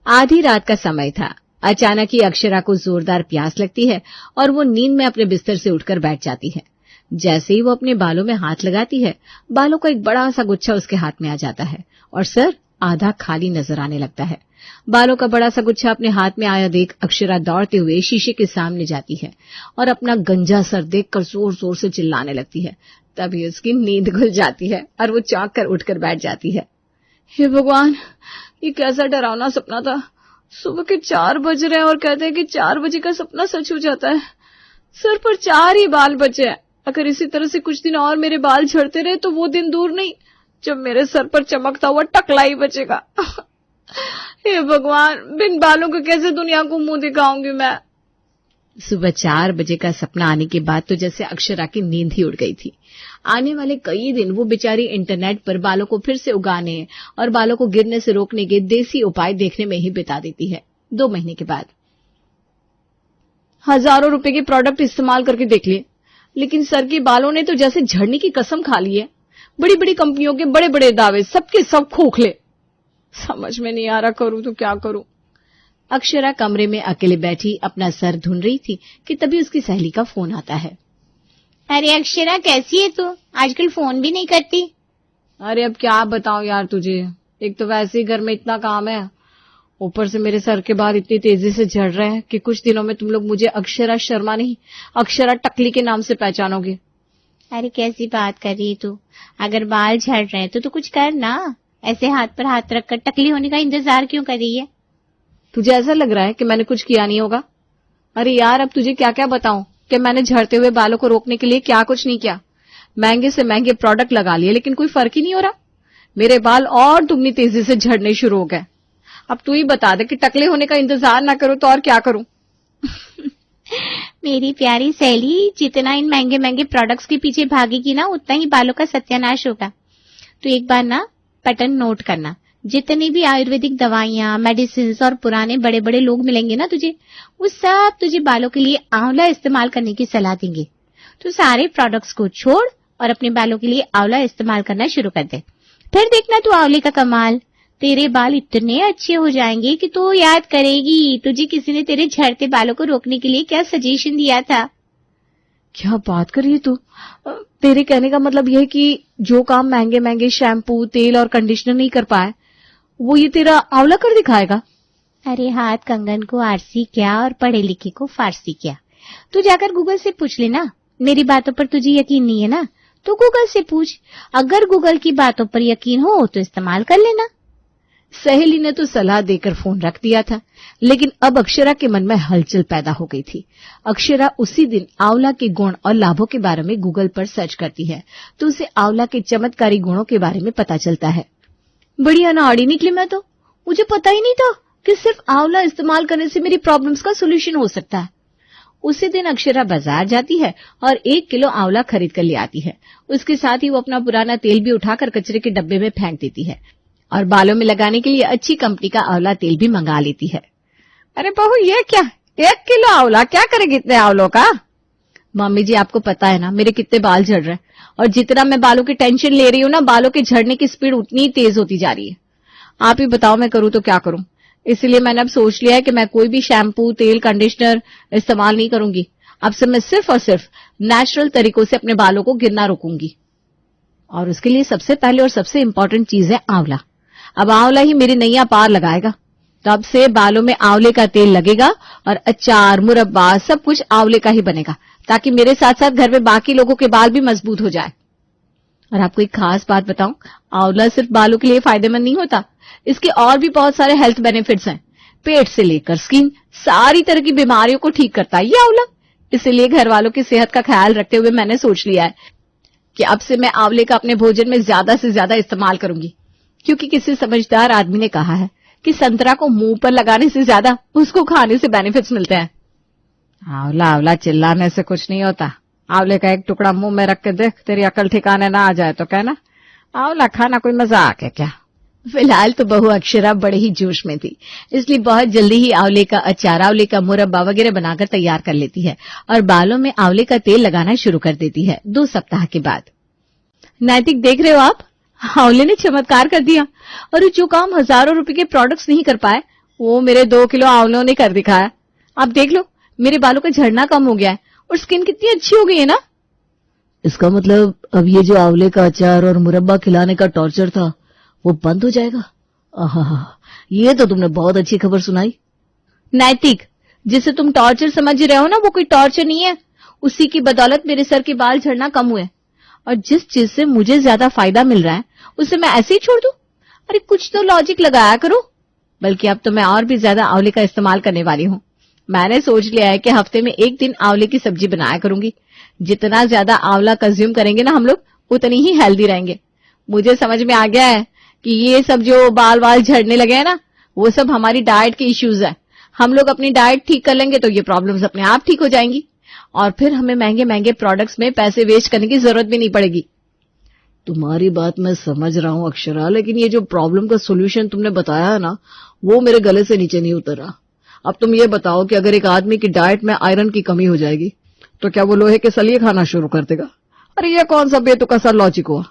आधी रात का समय था। अचानक ही अक्षरा को जोरदार प्यास लगती है और वो नींद में अपने बिस्तर से उठकर बैठ जाती है। जैसे ही वो अपने बालों में हाथ लगाती है, बालों का एक बड़ा सा गुच्छा उसके हाथ में आ जाता है और सर आधा खाली नजर आने लगता है। बालों का बड़ा सा गुच्छा अपने हाथ में आया देख अक्षरा दौड़ते हुए शीशे के सामने जाती है और अपना गंजा सर देखकर जोर जोर से चिल्लाने लगती है। तभी उसकी नींद खुल जाती है और वो चौंक कर उठकर बैठ जाती है। हे भगवान, ये कैसा डरावना सपना था। सुबह के 4 बज रहे हैं और कहते हैं कि 4 बजे का सपना सच हो जाता है। सर पर 4 ही बाल बचे हैं। अगर इसी तरह से कुछ दिन और मेरे बाल झड़ते रहे तो वो दिन दूर नहीं जब मेरे सर पर चमकता हुआ टकला ही बचेगा। हे भगवान, बिन बालों के कैसे दुनिया को मुंह दिखाऊंगी मैं। सुबह 4 बजे का सपना आने के बाद तो जैसे अक्षरा की नींद ही उड़ गई थी। आने वाले कई दिन वो बेचारी इंटरनेट पर बालों को फिर से उगाने और बालों को गिरने से रोकने के देसी उपाय देखने में ही बिता देती है। 2 महीने के बाद हजारों रुपए के प्रोडक्ट इस्तेमाल करके देख लिए, लेकिन सर के बालों ने तो जैसे झड़ने की कसम खा ली है। बड़ी बड़ी कंपनियों के बड़े बड़े दावे, सबके सब खोखले। समझ में नहीं आ रहा, करूं तो क्या करूं। अक्षरा कमरे में अकेले बैठी अपना सर ढूंढ रही थी कि तभी उसकी सहेली का फोन आता है। अरे अक्षरा, कैसी है तू? आजकल फोन भी नहीं करती। अरे अब क्या बताऊं यार तुझे, एक तो वैसे ही घर में इतना काम है, ऊपर से मेरे सर के बाल इतनी तेजी से झड़ रहे हैं कि कुछ दिनों में तुम लोग मुझे अक्षरा शर्मा नहीं, अक्षरा टकली के नाम से पहचानोगे। अरे कैसी बात कर रही है तू? अगर बाल झड़ रहे हैं तो कुछ कर ना। ऐसे हाथ पर हाथ रखकर टकली होने का इंतजार क्यों कर रही है? तुझे ऐसा लग रहा है कि मैंने कुछ किया नहीं होगा? अरे यार, अब तुझे क्या क्या बताऊं कि मैंने झड़ते हुए बालों को रोकने के लिए क्या कुछ नहीं किया। महंगे से महंगे प्रोडक्ट लगा लिए लेकिन कोई फर्क ही नहीं हो रहा। मेरे बाल और दुगनी तेजी से झड़ने शुरू हो गए। अब तू ही बता दे कि टकले होने का इंतजार ना करूं तो और क्या करूं। मेरी प्यारी सहेली, जितना इन महंगे महंगे प्रोडक्ट्स के पीछे भागेगी ना, उतना ही बालों का सत्यानाश होगा। तो एक बार ना पैटर्न नोट करना। जितनी भी आयुर्वेदिक दवाइयां, मेडिसिन और पुराने बड़े बड़े लोग मिलेंगे ना तुझे, वो सब तुझे बालों के लिए आंवला इस्तेमाल करने की सलाह देंगे। तो सारे प्रोडक्ट्स को छोड़ और अपने बालों के लिए आंवला इस्तेमाल करना शुरू कर दे। फिर देखना तू आंवले का कमाल। तेरे बाल इतने अच्छे हो जाएंगे कि तू याद करेगी तुझे किसी ने तेरे झड़ते बालों को रोकने के लिए क्या सजेशन दिया था। क्या बात कर रही है तू? तेरे कहने का मतलब यह है कि जो काम महंगे महंगे शैम्पू, तेल और कंडीशनर नहीं कर पाए, वो ये तेरा आंवला कर दिखाएगा। अरे हाथ कंगन को आरसी क्या और पढ़े लिखे को फारसी क्या। तू जाकर गूगल से पूछ लेना। मेरी बातों पर तुझे यकीन नहीं है ना, तो गूगल से पूछ। अगर गूगल की बातों पर यकीन हो तो इस्तेमाल कर लेना। सहेली ने तो सलाह देकर फोन रख दिया था, लेकिन अब अक्षरा के मन में हलचल पैदा हो गई थी। अक्षरा उसी दिन आंवला के गुण और लाभों के बारे में गूगल पर सर्च करती है तो उसे आंवला के चमत्कारी गुणों के बारे में पता चलता है। बड़ी अनाड़ी निकली मैं तो। मुझे पता ही नहीं था कि सिर्फ आंवला इस्तेमाल करने से मेरी प्रॉब्लम्स का सोल्यूशन हो सकता है। उसी दिन अक्षरा बाजार जाती है और 1 किलो आंवला खरीद कर ले आती है। उसके साथ ही वो अपना पुराना तेल भी उठाकर कचरे के डब्बे में फेंक देती है और बालों में लगाने के लिए अच्छी कंपनी का आंवला तेल भी मंगा लेती है। अरे बहू, ये क्या 1 किलो आंवला क्या करेगी इतने आंवलों का? मम्मी जी, आपको पता है ना मेरे कितने बाल झड़ रहे हैं, और जितना मैं बालों की टेंशन ले रही हूँ ना, बालों के झड़ने की स्पीड उतनी ही तेज होती जा रही है। आप ही बताओ मैं करूँ तो क्या करूँ। इसलिए मैंने अब सोच लिया है कि मैं कोई भी शैम्पू, तेल, कंडीशनर इस्तेमाल नहीं करूंगी। अब से मैं सिर्फ और सिर्फ नेचुरल तरीकों से अपने बालों को गिरना रोकूंगी। और उसके लिए सबसे पहले और सबसे इंपॉर्टेंट चीज है आंवला। अब आंवला ही मेरी नैया पार लगाएगा। तब से बालों में आंवले का तेल लगेगा और अचार, मुरब्बा सब कुछ आंवले का ही बनेगा, ताकि मेरे साथ साथ घर में बाकी लोगों के बाल भी मजबूत हो जाए। और आपको एक खास बात बताऊं, आंवला सिर्फ बालों के लिए फायदेमंद नहीं होता, इसके और भी बहुत सारे हेल्थ बेनिफिट्स हैं। पेट से लेकर स्किन, सारी तरह की बीमारियों को ठीक करता है ये आंवला। इसीलिए घर वालों की सेहत का ख्याल रखते हुए मैंने सोच लिया है कि अब से मैं आंवले का अपने भोजन में ज्यादा से ज्यादा इस्तेमाल करूंगी, क्योंकि किसी समझदार आदमी ने कहा है कि संतरा को मुंह पर लगाने से ज्यादा उसको खाने से बेनिफिट्स मिलते हैं। आंवला आंवला चिल्लाने से कुछ नहीं होता। आंवले का एक टुकड़ा मुंह में रख के देख, तेरी अकल ठिकाने ना आ जाए तो कहना आंवला खाना कोई मजाक है क्या। फिलहाल तो बहू अक्षरा बड़े ही जोश में थी, इसलिए बहुत जल्दी ही आंवले का अचार, आंवले का मुरब्बा वगैरह बनाकर तैयार कर लेती है और बालों में आंवले का तेल लगाना शुरू कर देती है 2 सप्ताह के बाद। नैतिक, देख रहे हो आप, आंवले ने चमत्कार कर दिया और जो काम हजारों रुपए के प्रोडक्ट्स नहीं कर पाए वो मेरे 2 किलो आंवलों ने कर दिखाया। आप देख लो, मेरे बालों का झड़ना कम हो गया है और स्किन कितनी अच्छी हो गई है ना। इसका मतलब अब ये जो आंवले का अचार और मुरब्बा खिलाने का टॉर्चर था वो बंद हो जाएगा। आहा, ये तो तुमने बहुत अच्छी खबर सुनाई। नैतिक, जिसे तुम टॉर्चर समझ रहे हो ना, वो कोई टॉर्चर नहीं है। उसी की बदौलत मेरे सर के बाल झड़ना कम हुए और जिस चीज से मुझे ज्यादा फायदा मिल रहा है उसे मैं ऐसे ही छोड़ दूं? अरे कुछ तो लॉजिक लगाया करो। बल्कि अब तो मैं और भी ज्यादा आंवले का इस्तेमाल करने वाली हूँ। मैंने सोच लिया है कि हफ्ते में 1 दिन आंवले की सब्जी बनाया करूंगी। जितना ज्यादा आंवला कंज्यूम करेंगे ना हम लोग, उतनी ही हेल्दी रहेंगे। मुझे समझ में आ गया है कि ये सब जो बाल वाल झड़ने लगे हैं ना, वो सब हमारी डाइट के इश्यूज है। हम लोग अपनी डाइट ठीक कर लेंगे तो ये प्रॉब्लम्स अपने आप ठीक हो जाएंगी और फिर हमें महंगे महंगे प्रोडक्ट्स में पैसे वेस्ट करने की जरूरत भी नहीं पड़ेगी। तुम्हारी बात मैं समझ रहा हूँ अक्षरा, लेकिन ये जो प्रॉब्लम का सोल्यूशन तुमने बताया है ना, वो मेरे गले से नीचे नहीं उतर रहा। अब तुम ये बताओ कि अगर एक आदमी की डाइट में आयरन की कमी हो जाएगी तो क्या वो लोहे के सलिए खाना शुरू कर देगा? अरे ये कौन सा बेतुका सा लॉजिक हुआ?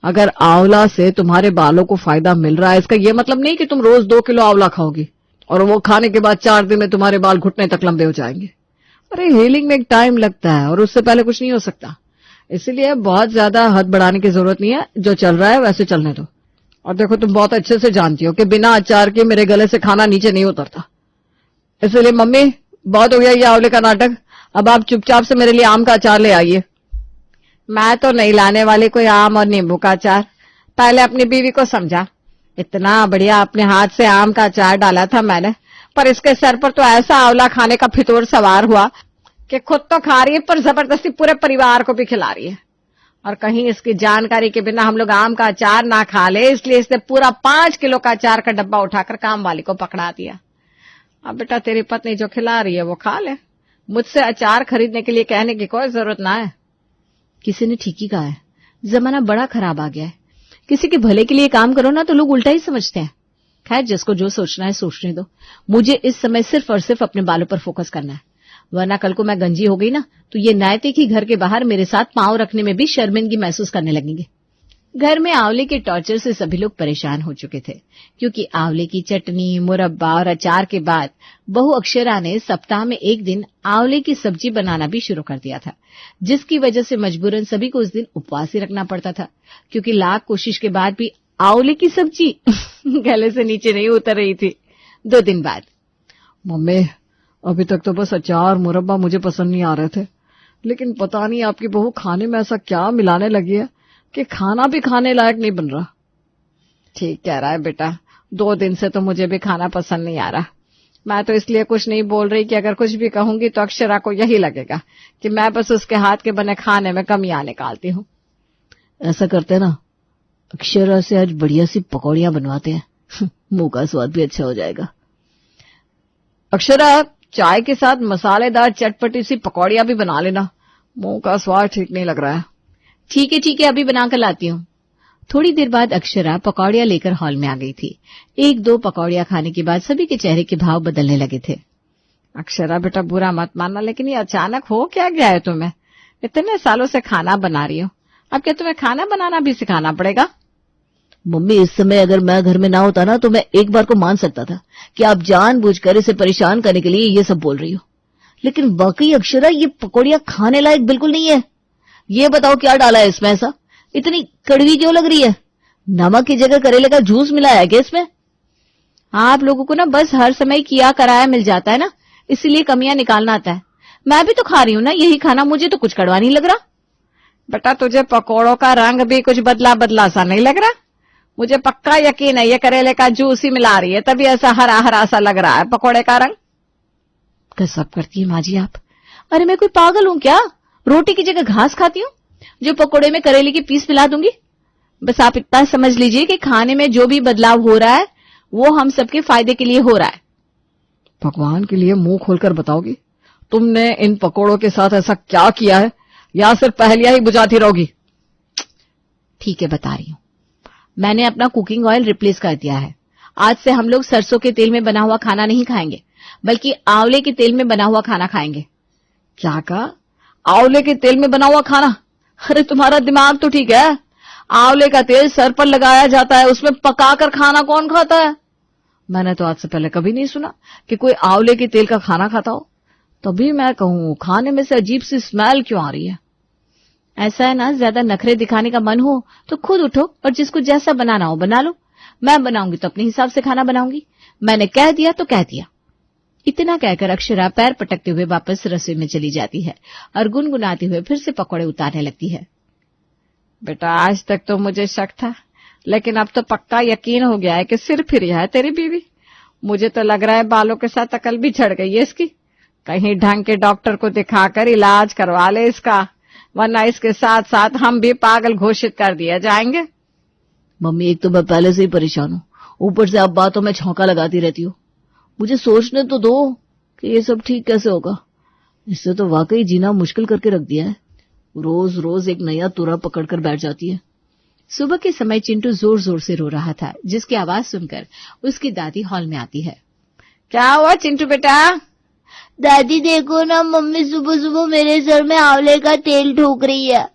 अगर आंवला से तुम्हारे बालों को फायदा मिल रहा है, इसका ये मतलब नहीं कि तुम रोज 2 किलो आंवला खाओगी और वो खाने के बाद 4 दिन में तुम्हारे बाल घुटने तक लंबे हो जाएंगे। अरे हीलिंग में एक टाइम लगता है और उससे पहले कुछ नहीं हो सकता। इसलिए बहुत ज्यादा हद बढ़ाने की जरूरत नहीं है। जो चल रहा है वैसे चलने दो। और देखो, तुम बहुत अच्छे से जानती हो कि बिना अचार के मेरे गले से खाना नीचे नहीं उतरता। इसलिए मम्मी, बहुत हो गया ये आंवले का नाटक। अब आप चुपचाप से मेरे लिए आम का अचार ले आइए। मैं तो नहीं लाने वाली कोई आम और नींबू का अचार। पहले अपनी बीवी को समझा। इतना बढ़िया अपने हाथ से आम का अचार डाला था मैंने, पर इसके सर पर तो ऐसा आंवला खाने का फितूर सवार हुआ कि खुद तो खा रही है पर जबरदस्ती पूरे परिवार को भी खिला रही है। और कहीं इसकी जानकारी के बिना हम लोग आम का अचार ना खा ले, इसलिए इसने पूरा 5 किलो का अचार का डब्बा उठाकर काम वाली को पकड़ा दिया। अब बेटा, तेरी पत्नी जो खिला रही है वो खा ले। मुझसे अचार खरीदने के लिए कहने की कोई जरूरत ना है। किसी ने ठीक ही कहा है, जमाना बड़ा खराब आ गया है। किसी के भले के लिए काम करो ना तो लोग उल्टा ही समझते हैं। खैर, जिसको जो सोचना है सोचने दो। मुझे इस समय सिर्फ और सिर्फ अपने बालों पर फोकस करना है, वरना कल को मैं गंजी हो गई ना तो ये नैतिक ही घर के बाहर मेरे साथ पांव रखने में भी शर्मिंदगी महसूस करने लगेंगे। घर में आंवले के टॉर्चर से सभी लोग परेशान हो चुके थे, क्योंकि आंवले की चटनी, मुरब्बा और अचार के बाद बहू अक्षरा ने सप्ताह में 1 दिन आंवले की सब्जी बनाना भी शुरू कर दिया था, जिसकी वजह से मजबूरन सभी को उस दिन उपवास ही रखना पड़ता था, क्योंकि लाख कोशिश के बाद भी आंवले की सब्जी गले से नीचे नहीं उतर रही थी। 2 दिन बाद, मम्मी, अभी तक तो बस अचार मुरब्बा मुझे पसंद नहीं आ रहे थे, लेकिन पता नहीं आपकी बहू खाने में ऐसा क्या मिलाने लगी है कि खाना भी खाने लायक नहीं बन रहा। ठीक कह रहा है बेटा, 2 दिन से तो मुझे भी खाना पसंद नहीं आ रहा। मैं तो इसलिए कुछ नहीं बोल रही कि अगर कुछ भी कहूंगी तो अक्षरा को यही लगेगा कि मैं बस उसके हाथ के बने खाने में कमियां निकालती हूँ। ऐसा करते ना, अक्षरा से आज बढ़िया सी पकौड़ियां बनवाते हैं, मुंह का स्वाद भी अच्छा हो जाएगा। अक्षरा, चाय के साथ मसालेदार चटपटी सी पकौड़ियां भी बना लेना, मुंह का स्वाद ठीक नहीं लग रहा है। ठीक है, अभी बनाकर लाती हूँ। थोड़ी देर बाद अक्षरा पकौड़ियां लेकर हॉल में आ गई थी। 1-2 पकौड़ियां खाने के बाद सभी के चेहरे के भाव बदलने लगे थे। अक्षरा बेटा, बुरा मत मानना, लेकिन ये अचानक हो क्या गया है तुम्हें? इतने सालों से खाना बना रही हो, अब क्या तुम्हें खाना बनाना भी सिखाना पड़ेगा? मम्मी, इस समय अगर मैं घर में ना होता ना तो मैं एक बार को मान सकता था कि आप जानबूझकर इसे परेशान करने के लिए ये सब बोल रही हो, लेकिन वाकई अक्षरा, ये पकौड़ियां खाने लायक बिल्कुल नहीं है। ये बताओ क्या डाला है इसमें ऐसा? इतनी कड़वी क्यों लग रही है? नमक की जगह करेले का जूस मिलाया है क्या इसमें? आप लोगों को ना बस हर समय किया कराया मिल जाता है ना, इसीलिए कमियां निकालना आता है। मैं भी तो खा रही हूं ना यही खाना, मुझे तो कुछ कड़वा नहीं लग रहा। बेटा, तुझे पकौड़ों का रंग भी कुछ बदला बदला सा नहीं लग रहा? मुझे पक्का यकीन है ये करेले का जूस ही मिला रही है, तभी ऐसा हरा हरा सा लग रहा है पकौड़े का रंग। गजब करती है माँ जी आप। अरे मैं कोई पागल हूं क्या? रोटी की जगह घास खाती हूँ जो पकोड़े में करेले की पीस मिला दूंगी। बस आप इतना समझ लीजिए कि खाने में जो भी बदलाव हो रहा है वो हम सबके फायदे के लिए हो रहा है। भगवान के लिए मुंह खोलकर बताओगी, तुमने इन पकोड़ों के साथ ऐसा क्या किया है, या सिर्फ पहेलियां ही बुझाती रहोगी? ठीक है, बता रही हूँ। मैंने अपना कुकिंग ऑयल रिप्लेस कर दिया है। आज से हम लोग सरसों के तेल में बना हुआ खाना नहीं खाएंगे, बल्कि आंवले के तेल में बना हुआ खाना खाएंगे। क्या कहा? आंवले के तेल में बना हुआ खाना? अरे तुम्हारा दिमाग तो ठीक है। आंवले का तेल सर पर लगाया जाता है, उसमें पकाकर खाना कौन खाता है? मैंने तो आज से पहले कभी नहीं सुना कि कोई आंवले के तेल का खाना खाता हो। तभी मैं कहूं खाने में से अजीब सी स्मेल क्यों आ रही है। ऐसा है ना, ज्यादा नखरे दिखाने का मन हो तो खुद उठो और जिसको जैसा बनाना हो बना लो। मैं बनाऊंगी तो अपने हिसाब से खाना बनाऊंगी। मैंने कह दिया तो कह दिया। इतना कहकर अक्षरा पैर पटकते हुए वापस रसोई में चली जाती है और गुनगुनाते हुए फिर से पकौड़े उतारने लगती है। बेटा आज तक तो मुझे शक था, लेकिन अब तो पक्का यकीन हो गया है कि सिर फिर है तेरी बीवी। मुझे तो लग रहा है बालों के साथ अकल भी झड़ गई है इसकी। कहीं ढंग के डॉक्टर को दिखाकर इलाज करवा ले इसका, वरना इसके साथ साथ हम भी पागल घोषित कर दिए जाएंगे। मम्मी एक तो मैं पहले से ही परेशान हूँ, ऊपर से आप बातों में छौंका लगाती रहती हो। मुझे सोचने तो दो कि ये सब ठीक कैसे होगा। इससे तो वाकई जीना मुश्किल करके रख दिया है। रोज रोज एक नया तुरा पकड़कर बैठ जाती है। सुबह के समय चिंटू जोर जोर से रो रहा था, जिसकी आवाज सुनकर उसकी दादी हॉल में आती है। क्या हुआ चिंटू बेटा? दादी देखो ना, मम्मी सुबह सुबह मेरे सर में आंवले का तेल ठोक रही है।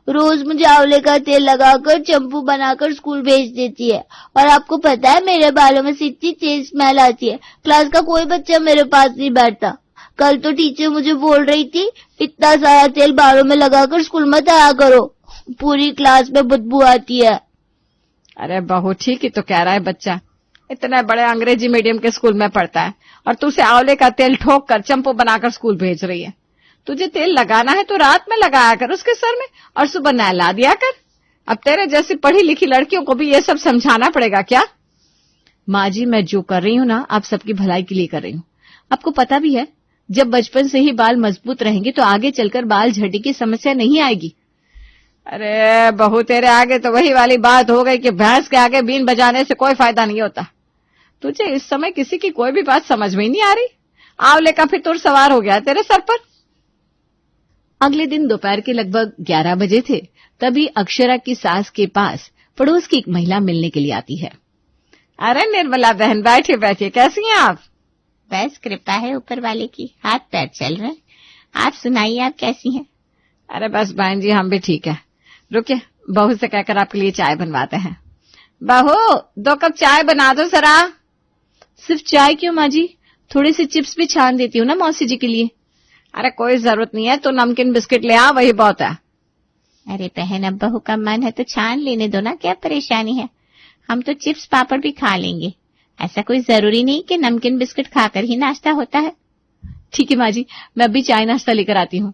रोज मुझे आंवले का तेल लगाकर चंपू बनाकर स्कूल भेज देती है। और आपको पता है मेरे बालों में से इतनी तेज स्मेल आती है, क्लास का कोई बच्चा मेरे पास नहीं बैठता। कल तो टीचर मुझे बोल रही थी इतना सारा तेल बालों में लगाकर स्कूल मत आया करो, पूरी क्लास में बदबू आती है। अरे बहू ठीक ही तो कह रहा है बच्चा, इतने बड़े अंग्रेजी मीडियम के स्कूल में पढ़ता है और तू उसे आंवले का तेल ठोक कर चंपू बनाकर स्कूल भेज रही है। तुझे तेल लगाना है तो रात में लगाया कर उसके सर में और सुबह नहला दिया कर। अब तेरे जैसी पढ़ी लिखी लड़कियों को भी ये सब समझाना पड़ेगा क्या? माँ जी मैं जो कर रही हूँ ना आप सबकी भलाई के लिए कर रही हूँ। आपको पता भी है जब बचपन से ही बाल मजबूत रहेंगे तो आगे चलकर बाल झड़ने की समस्या नहीं आएगी। अरे बहू तेरे आगे तो वही वाली बात हो गई कि भैंस के आगे बीन बजाने से कोई फायदा नहीं होता। तुझे इस समय किसी की कोई भी बात समझ में ही नहीं आ रही। आंवले का फितूर सवार हो गया तेरे सर पर। अगले दिन दोपहर के लगभग 11 बजे थे, तभी अक्षरा की सास के पास पड़ोस की एक महिला मिलने के लिए आती है। अरे निर्मला बहन बैठिए बैठिए, कैसी हैं आप? बस कृपा है ऊपर वाले की, हाथ पैर चल रहे हैं। आप सुनाइए, आप कैसी हैं? अरे बस बहन जी हम भी ठीक है। रुकिए बहू से कहकर आपके लिए चाय बनवाते हैं। बहू 2 कप चाय बना दो जरा। सिर्फ चाय क्यों माँ जी, थोड़ी सी चिप्स भी छान देती हूँ ना मौसी जी के लिए। अरे कोई जरूरत नहीं है, तो नमकीन बिस्किट ले आ, वही बहुत है। अरे बहन अब बहू का मन है तो छान लेने दो ना, क्या परेशानी है। हम तो चिप्स पापड़ भी खा लेंगे, ऐसा कोई जरूरी नहीं कि नमकीन बिस्किट खाकर ही नाश्ता होता है। ठीक है माँ जी, मैं अभी चाय नाश्ता लेकर आती हूँ।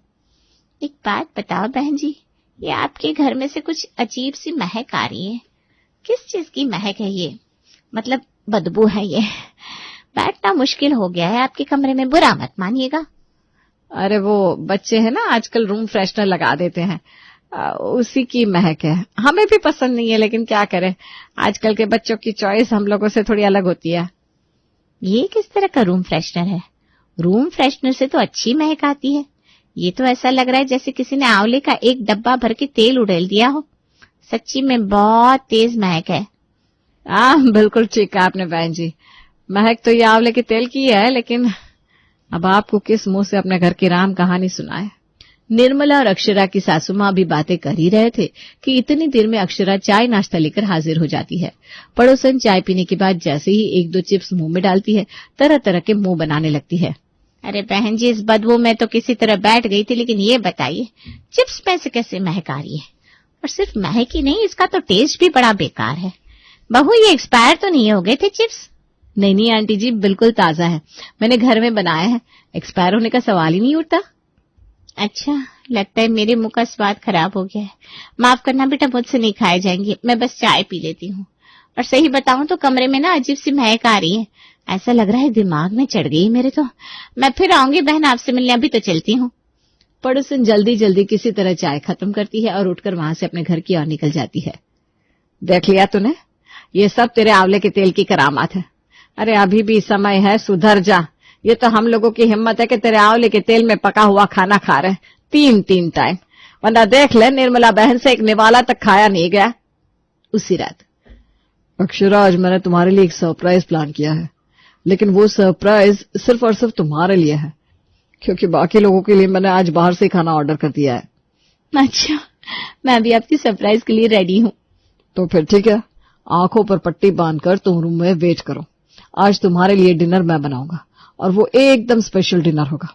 एक बात बताओ बहन जी, ये आपके घर में से कुछ अजीब सी महक आ रही है। किस चीज की महक है ये? मतलब बदबू है ये। बैठना मुश्किल हो गया है आपके कमरे में, बुरा मत मानिएगा। अरे वो बच्चे हैं ना आजकल रूम फ्रेशनर लगा देते हैं, उसी की महक है। हमें भी पसंद नहीं है लेकिन क्या करें, आजकल के बच्चों की चॉइस हम लोगों से थोड़ी अलग होती है। ये किस तरह का रूम फ्रेशनर है? रूम फ्रेशनर से तो अच्छी महक आती है। ये तो ऐसा लग रहा है जैसे किसी ने आंवले का एक डब्बा भर के तेल उड़ेल दिया हो। सच्ची में बहुत तेज महक है। बिल्कुल ठीक है आपने बहन जी, महक तो ये आंवले के तेल की है, लेकिन अब आपको किस मुंह से अपने घर की राम कहानी सुनाए। निर्मला और अक्षरा की सासू माँ भी बातें कर ही रहे थे कि इतनी देर में अक्षरा चाय नाश्ता लेकर हाजिर हो जाती है। पड़ोसन चाय पीने के बाद जैसे ही 1-2 चिप्स मुंह में डालती है, तरह तरह के मुंह बनाने लगती है। अरे बहन जी इस बदबू में तो किसी तरह बैठ गई थी, लेकिन ये बताइए चिप्स में से कैसे महक आ रही है? और सिर्फ महक ही नहीं, इसका तो टेस्ट भी बड़ा बेकार है। बहू ये एक्सपायर तो नहीं हो गए थे चिप्स? नहीं आंटी जी, बिल्कुल ताजा है, मैंने घर में बनाया है, एक्सपायर होने का सवाल ही नहीं उठता। अच्छा, लगता है मेरे मुंह का स्वाद खराब हो गया है। माफ करना बेटा, मुझसे नहीं खाए जाएंगे, मैं बस चाय पी लेती हूँ। और सही बताऊं तो कमरे में ना अजीब सी महक आ रही है, ऐसा लग रहा है दिमाग में चढ़ गई मेरे। तो मैं फिर आऊंगी बहन आपसे मिलने, अभी तो चलती हूँ। पड़ोसन जल्दी जल्दी किसी तरह चाय खत्म करती है और उठकर वहां से अपने घर की ओर निकल जाती है। देख लिया तूने, ये सब तेरे आंवले के तेल की करामात है। अरे अभी भी समय है, सुधर जा। ये तो हम लोगों की हिम्मत है कि तेरे आंवले के तेल में पका हुआ खाना खा रहे 3-3 टाइम, वरना देख ले निर्मला बहन से एक निवाला तक खाया नहीं गया। उसी रात अक्षरा आज मैंने तुम्हारे लिए एक सरप्राइज प्लान किया है, लेकिन वो सरप्राइज सिर्फ और सिर्फ तुम्हारे लिए है, क्योंकि बाकी लोगों के लिए मैंने आज बाहर से खाना ऑर्डर कर दिया है। अच्छा, मैं भी आपकी सरप्राइज के लिए रेडी हूँ। तो फिर ठीक है, आंखों पर पट्टी बांधकर तुम रूम में वेट करो, आज तुम्हारे लिए डिनर मैं बनाऊंगा और वो एकदम स्पेशल डिनर होगा,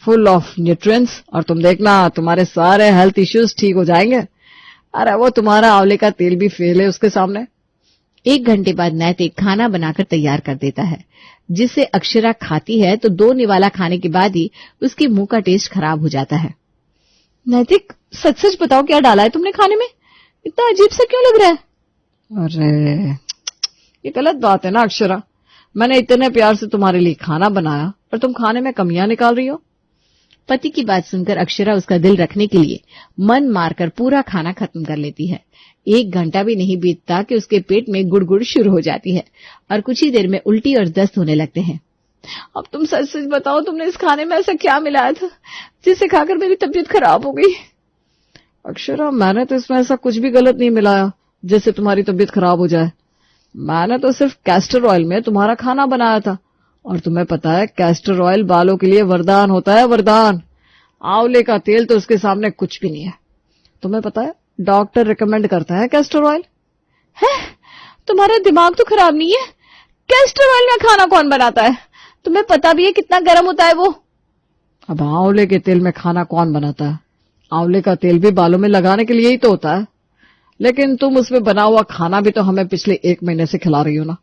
फुल ऑफ न्यूट्रिएंट्स, और तुम देखना तुम्हारे सारे हेल्थ इश्यूज ठीक हो जाएंगे। अरे वो तुम्हारा आंवले का तेल भी फेल है उसके सामने। 1 घंटे बाद नैतिक खाना बनाकर तैयार कर देता है, जिसे अक्षरा खाती है तो 2 निवाला खाने के बाद ही उसके मुंह का टेस्ट खराब हो जाता है। नैतिक, सच सच बताओ क्या डाला है तुमने खाने में? इतना अजीब सा क्यों लग रहा है? अरे ये गलत बात है ना अक्षरा, मैंने इतने प्यार से तुम्हारे लिए खाना बनाया और तुम खाने में कमियां निकाल रही हो। पति की बात सुनकर अक्षरा उसका दिल रखने के लिए मन मारकर पूरा खाना खत्म कर लेती है। 1 घंटा भी नहीं बीतता कि उसके पेट में गुड़गुड़ शुरू हो जाती है और कुछ ही देर में उल्टी और दस्त होने लगते हैं। अब तुम सच सच बताओ, तुमने इस खाने में ऐसा क्या मिलाया था जिसे खाकर मेरी तबीयत खराब हो गई? अक्षरा, मैंने तो इसमें ऐसा कुछ भी गलत नहीं मिलाया जिससे तुम्हारी तबीयत खराब हो जाए। मैंने तो सिर्फ कैस्टर ऑयल में तुम्हारा खाना बनाया था, और तुम्हें पता है कैस्टर ऑयल बालों के लिए वरदान होता है, वरदान। आंवले का तेल तो उसके सामने कुछ भी नहीं है। तुम्हें पता है डॉक्टर रिकमेंड करता है कैस्टर ऑयल। है, तुम्हारा दिमाग तो खराब नहीं है? कैस्टर ऑयल में खाना कौन बनाता है? तुम्हें पता भी है कितना गर्म होता है वो? अब आंवले के तेल में खाना कौन बनाता है? आंवले का तेल भी बालों में लगाने के लिए ही तो होता है। लेकिन तुम उसमें बना हुआ खाना भी तो हमें पिछले 1 महीने से खिला रही हो ना।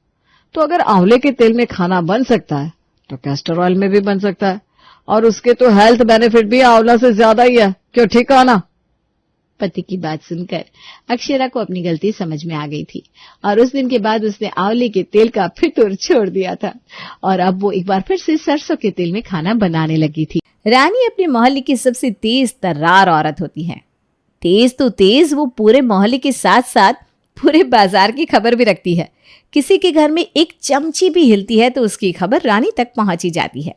तो अगर आंवले के तेल में खाना बन सकता है तो कैस्टर ऑयल में भी बन सकता है, और उसके तो हेल्थ बेनिफिट भी आंवला से ज्यादा ही है। क्यों, ठीक कहा ना? पति की बात सुनकर अक्षरा को अपनी गलती समझ में आ गई थी और उस दिन के बाद उसने आंवले के तेल का फितूर छोड़ दिया था और अब वो एक बार फिर से सरसों के तेल में खाना बनाने लगी थी। रानी अपने मोहल्ले की सबसे तेज तर्रार औरत होती है। तेज तो तेज, वो पूरे मोहल्ले के साथ साथ पूरे बाजार की खबर भी रखती है। किसी के घर में एक चमची भी हिलती है तो उसकी खबर रानी तक पहुंची जाती है।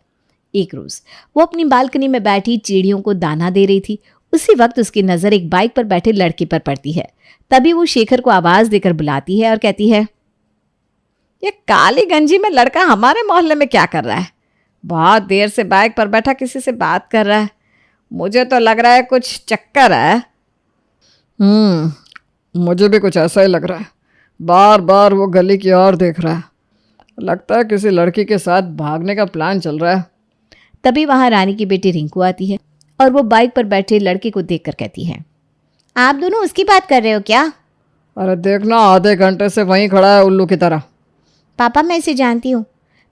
एक रोज वो अपनी बालकनी में बैठी चिड़ियों को दाना दे रही थी। उसी वक्त उसकी नजर एक बाइक पर बैठे लड़के पर पड़ती है। तभी वो शेखर को आवाज देकर बुलाती है और कहती है, ये काली गंजी में लड़का हमारे मोहल्ले में क्या कर रहा है? बहुत देर से बाइक पर बैठा किसी से बात कर रहा है। मुझे तो लग रहा है कुछ चक्कर है। मुझे भी कुछ ऐसा ही लग रहा है। बार बार वो गली की ओर देख रहा है। लगता है किसी लड़की के साथ भागने का प्लान चल रहा है। तभी वहां रानी की बेटी रिंकू आती है और वो बाइक पर बैठे लड़के को देखकर कहती है, आप दोनों उसकी बात कर रहे हो क्या? अरे देखना, आधे घंटे से वहीं खड़ा है उल्लू की तरह। पापा, मैं इसे जानती हूँ,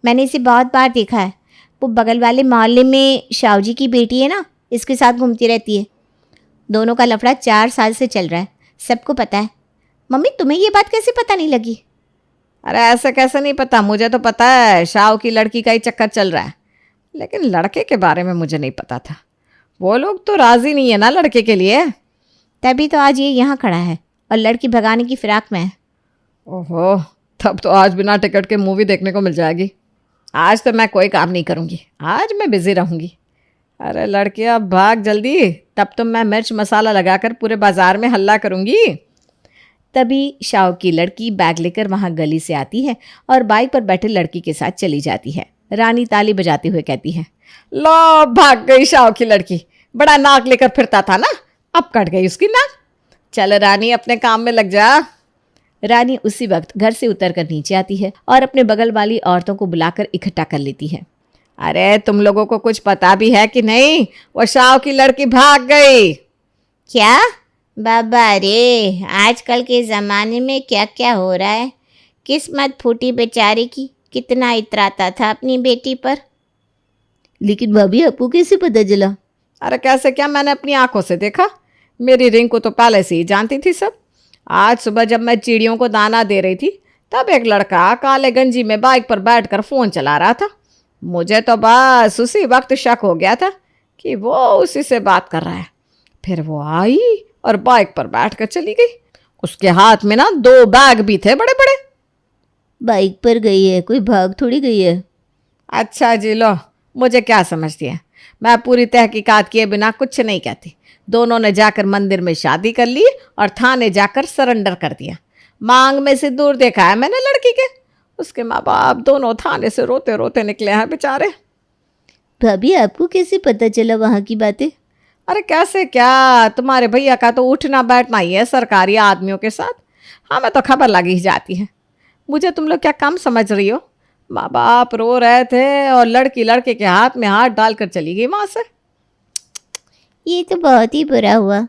मैंने इसे बहुत बार देखा है। वो बगल वाले मोहल्ले में शाहू जी की बेटी है ना, इसके साथ घूमती रहती है। दोनों का लफड़ा 4 साल से चल रहा है, सबको पता है। मम्मी, तुम्हें ये बात कैसे पता नहीं लगी? अरे ऐसे कैसे नहीं पता, मुझे तो पता है शाहू की लड़की का ही चक्कर चल रहा है, लेकिन लड़के के बारे में मुझे नहीं पता था। वो लोग तो राजी नहीं है ना लड़के के लिए। तभी तो आज ये यहाँ खड़ा है और लड़की भगाने की फिराक में है। ओहो, तब तो आज बिना टिकट के मूवी देखने को मिल जाएगी। आज तो मैं कोई काम नहीं करूँगी, आज मैं बिजी रहूँगी। अरे लड़कियाँ भाग जल्दी, तब तो मैं मिर्च मसाला लगाकर पूरे बाजार में हल्ला करूँगी। तभी शाहू की लड़की बैग लेकर वहां गली से आती है और बाइक पर बैठे लड़की के साथ चली जाती है। रानी ताली बजाते हुए कहती है, लो भाग गई शाहू की लड़की। बड़ा नाक लेकर फिरता था ना, अब कट गई उसकी नाक। चल रानी, अपने काम में लग जा। रानी उसी वक्त घर से उतरकर नीचे आती है और अपने बगल वाली औरतों को बुलाकर इकट्ठा कर लेती है। अरे तुम लोगों को कुछ पता भी है कि नहीं? वो शाहू की लड़की भाग गई। क्या बाबा रे, आजकल के ज़माने में क्या क्या हो रहा है। किस्मत फूटी बेचारे की, कितना इतराता था अपनी बेटी पर। लेकिन भाभी, आपको कैसे पता चला? अरे कैसे क्या, मैंने अपनी आंखों से देखा। मेरी रिंग को तो पहले से ही जानती थी सब। आज सुबह जब मैं चिड़ियों को दाना दे रही थी तब एक लड़का काले गंजी में बाइक पर बैठकर फ़ोन चला रहा था। मुझे तो बस उसी वक्त शक हो गया था कि वो उसी से बात कर रहा है। फिर वो आई और बाइक पर बैठकर चली गई। उसके हाथ में ना 2 बैग भी थे बड़े बड़े। बाइक पर गई है, कोई भाग थोड़ी गई है। अच्छा जी, लो मुझे क्या समझती है, मैं पूरी तहकीकात किए बिना कुछ नहीं कहती। दोनों ने जाकर मंदिर में शादी कर ली और थाने जाकर सरेंडर कर दिया। मांग में सिंदूर देखा है मैंने लड़की के। उसके माँ बाप दोनों थाने से रोते रोते निकले हैं बेचारे। भाभी, आपको कैसे पता चला वहाँ की बातें? अरे कैसे क्या, तुम्हारे भैया का तो उठना बैठना ही है सरकारी आदमियों के साथ। हमें तो खबर लगी ही जाती है। मुझे तुम लोग क्या कम समझ रही हो? माँ बाप रो रहे थे और लड़की लड़के के हाथ में हाथ डालकर चली गई वहां से। ये तो बहुत ही बुरा हुआ।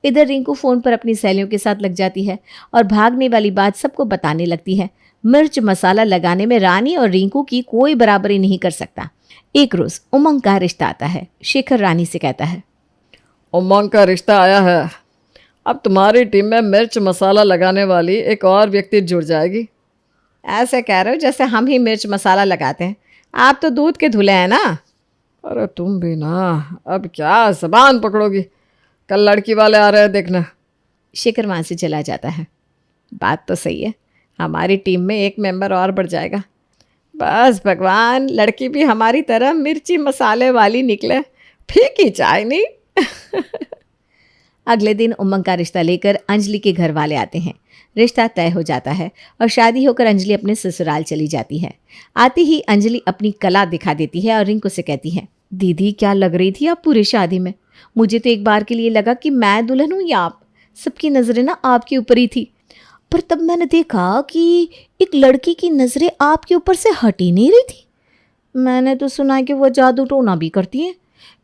इधर रिंकू फोन पर अपनी सहेलियों के साथ लग जाती है और भागने वाली बात सबको बताने लगती है। मिर्च मसाला लगाने में रानी और रिंकू की कोई बराबरी नहीं कर सकता। एक रोज उमंग का रिश्ता आता है। शेखर रानी से कहता है, उमंग का रिश्ता आया है, अब तुम्हारी टीम में मिर्च मसाला लगाने वाली एक और व्यक्ति जुड़ जाएगी। ऐसे कह रहे हो जैसे हम ही मिर्च मसाला लगाते हैं, आप तो दूध के धुले हैं ना। अरे तुम भी ना, अब क्या जबान पकड़ोगी, कल लड़की वाले आ रहे हैं देखना। शेखर वहां से चला जाता है। बात तो सही है, हमारी टीम में एक मेंबर और बढ़ जाएगा। बस भगवान, लड़की भी हमारी तरह मिर्ची मसाले वाली निकले, फीकी चाय नहीं। अगले दिन उमंग का रिश्ता लेकर अंजलि के घर वाले आते हैं। रिश्ता तय हो जाता है और शादी होकर अंजलि अपने ससुराल चली जाती है। आती ही अंजलि अपनी कला दिखा देती है और रिंकू से कहती है, दीदी क्या लग रही थी आप पूरी शादी में। मुझे तो एक बार के लिए लगा कि मैं दुल्हन हूँ या आप। सबकी नजरें ना आपके ऊपर ही थी, पर तब मैंने देखा कि एक लड़की की नजरें आपके ऊपर से हट ही नहीं रही थी। मैंने तो सुना है कि वो जादू टोना भी करती हैं,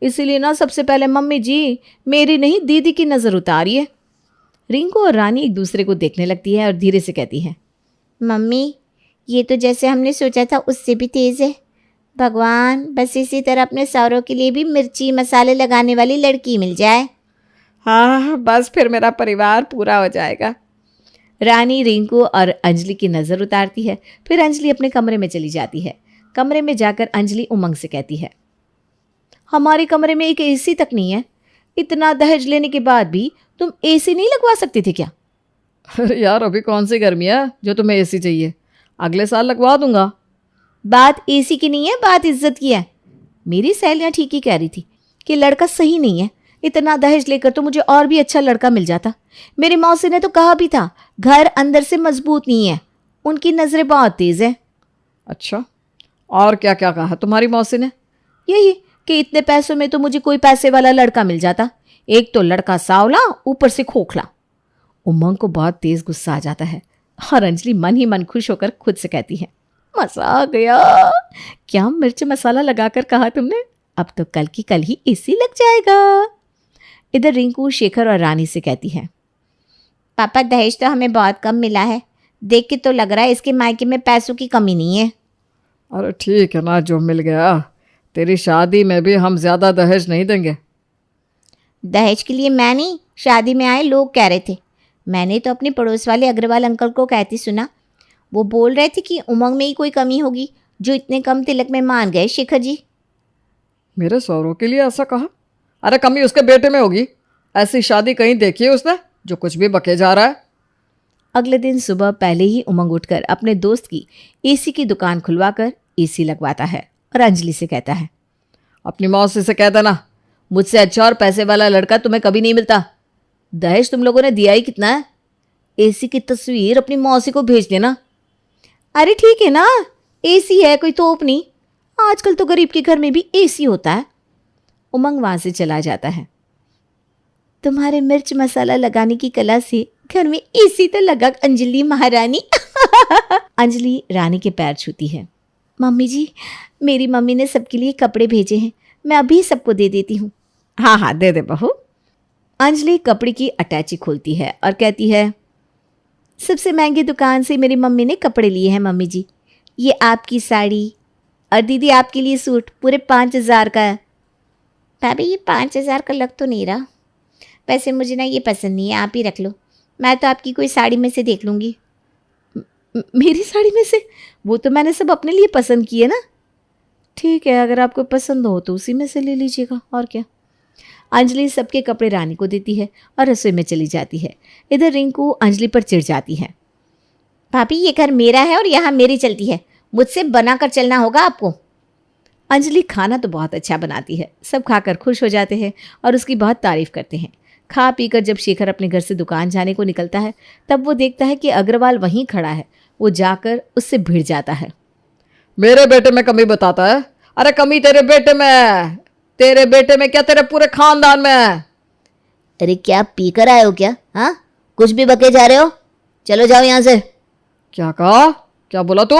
इसीलिए ना सबसे पहले मम्मी जी मेरी नहीं दीदी की नज़र उतारिए। रिंकू और रानी एक दूसरे को देखने लगती है और धीरे से कहती है, मम्मी ये तो जैसे हमने सोचा था उससे भी तेज है। भगवान बस इसी तरह अपने सौरों के लिए भी मिर्ची मसाले लगाने वाली लड़की मिल जाए। हाँ बस फिर मेरा परिवार पूरा हो जाएगा। रानी रिंकू और अंजलि की नज़र उतारती है। फिर अंजलि अपने कमरे में चली जाती है। कमरे में जाकर अंजलि उमंग से कहती है, हमारे कमरे में एक एसी तक नहीं है, इतना दहेज लेने के बाद भी तुम एसी नहीं लगवा सकती थी क्या। अरे यार अभी कौन सी गर्मी है जो तुम्हें एसी चाहिए, अगले साल लगवा दूंगा। बात एसी की नहीं है, बात इज्जत की है। मेरी सहेलियां ठीक ही कह रही थी कि लड़का सही नहीं है, इतना दहेज लेकर तो मुझे और भी अच्छा लड़का मिल जाता। मेरी मौसी ने तो कहा भी था घर अंदर से मजबूत नहीं है, उनकी नजरें बहुत तेज है। अच्छा, और क्या क्या कहा तुम्हारी मौसी ने। यही कि इतने पैसों में तो मुझे कोई पैसे वाला लड़का मिल जाता, एक तो लड़का सावला ऊपर से खोखला। उमंग को बहुत तेज गुस्सा आ जाता है और अंजलि मन ही मन खुश होकर खुद से कहती है, मजा आ गया, क्या मिर्च मसाला लगाकर कहा तुमने, अब तो कल की कल ही एसी लग जाएगा। इधर रिंकू शेखर और रानी से कहती है, पापा दहेज तो हमें बहुत कम मिला है, देख के तो लग रहा है इसके मायके में पैसों की कमी नहीं है। अरे ठीक है ना, जो मिल गया, तेरी शादी में भी हम ज्यादा दहेज नहीं देंगे। दहेज के लिए मैं नहीं, शादी में आए लोग कह रहे थे। मैंने तो अपने पड़ोस वाले अग्रवाल अंकल को कहती सुना, वो बोल रहे थे कि उमंग में ही कोई कमी होगी जो इतने कम तिलक में मान गए शेखर जी। मेरे सौरों के लिए ऐसा कहा। अरे कमी उसके बेटे में होगी, ऐसी शादी कहीं देखी है उसने जो कुछ भी बके जा रहा है। अगले दिन सुबह पहले ही उमंग उठकर अपने दोस्त की एसी की दुकान खुलवाकर एसी लगवाता है और अंजलि से कहता है, अपनी मौसी से कह देना मुझसे अच्छा और पैसे वाला लड़का तुम्हें कभी नहीं मिलता। दहेज तुम लोगों ने दिया ही कितना है, एसी की तस्वीर अपनी मौसी को भेज देना। अरे ठीक है ना, एसी है कोई तोप नहीं, आजकल तो गरीब के घर में भी एसी होता है। उमंग वहां से चला जाता है। तुम्हारे मिर्च मसाला लगाने की कला से घर में एसी तो लगा अंजलि महारानी। अंजलि रानी के पैर छूती है। मम्मी जी, मेरी मम्मी ने सबके लिए कपड़े भेजे हैं, मैं अभी सबको दे देती हूँ। हाँ हाँ दे दे बहू। अंजलि कपड़े की अटैची खोलती है और कहती है, सबसे महंगी दुकान से मेरी मम्मी ने कपड़े लिए हैं मम्मी जी, ये आपकी साड़ी और दीदी आपके लिए सूट पूरे 5,000 का है। भाभी ये 5,000 का लग तो नहीं रहा, वैसे मुझे ना ये पसंद नहीं है, आप ही रख लो, मैं तो आपकी कोई साड़ी में से देख लूँगी। मेरी साड़ी में से? वो तो मैंने सब अपने लिए पसंद की है ना। ठीक है, अगर आपको पसंद हो तो उसी में से ले लीजिएगा, और क्या। अंजलि सबके कपड़े रानी को देती है और रसोई में चली जाती है। इधर रिंकू अंजलि पर चिढ़ जाती है। भाभी ये घर मेरा है और यहाँ मेरी चलती है, मुझसे बनाकर चलना होगा आपको। अंजलि खाना तो बहुत अच्छा बनाती है, सब खाकर खुश हो जाते हैं और उसकी बहुत तारीफ करते हैं। खा पीकर जब शेखर अपने घर से दुकान जाने को निकलता है तब वो देखता है कि अग्रवाल वहीं खड़ा है। वो जाकर उससे भिड़ जाता है। मेरे बेटे में कमी बताता है? अरे कमी तेरे बेटे में है, तेरे बेटे में क्या तेरे पूरे खानदान में है। अरे क्या पीकर आए हो क्या? हाँ, कुछ भी बके जा रहे हो, चलो जाओ यहाँ से। क्या कहा? क्या बोला तू?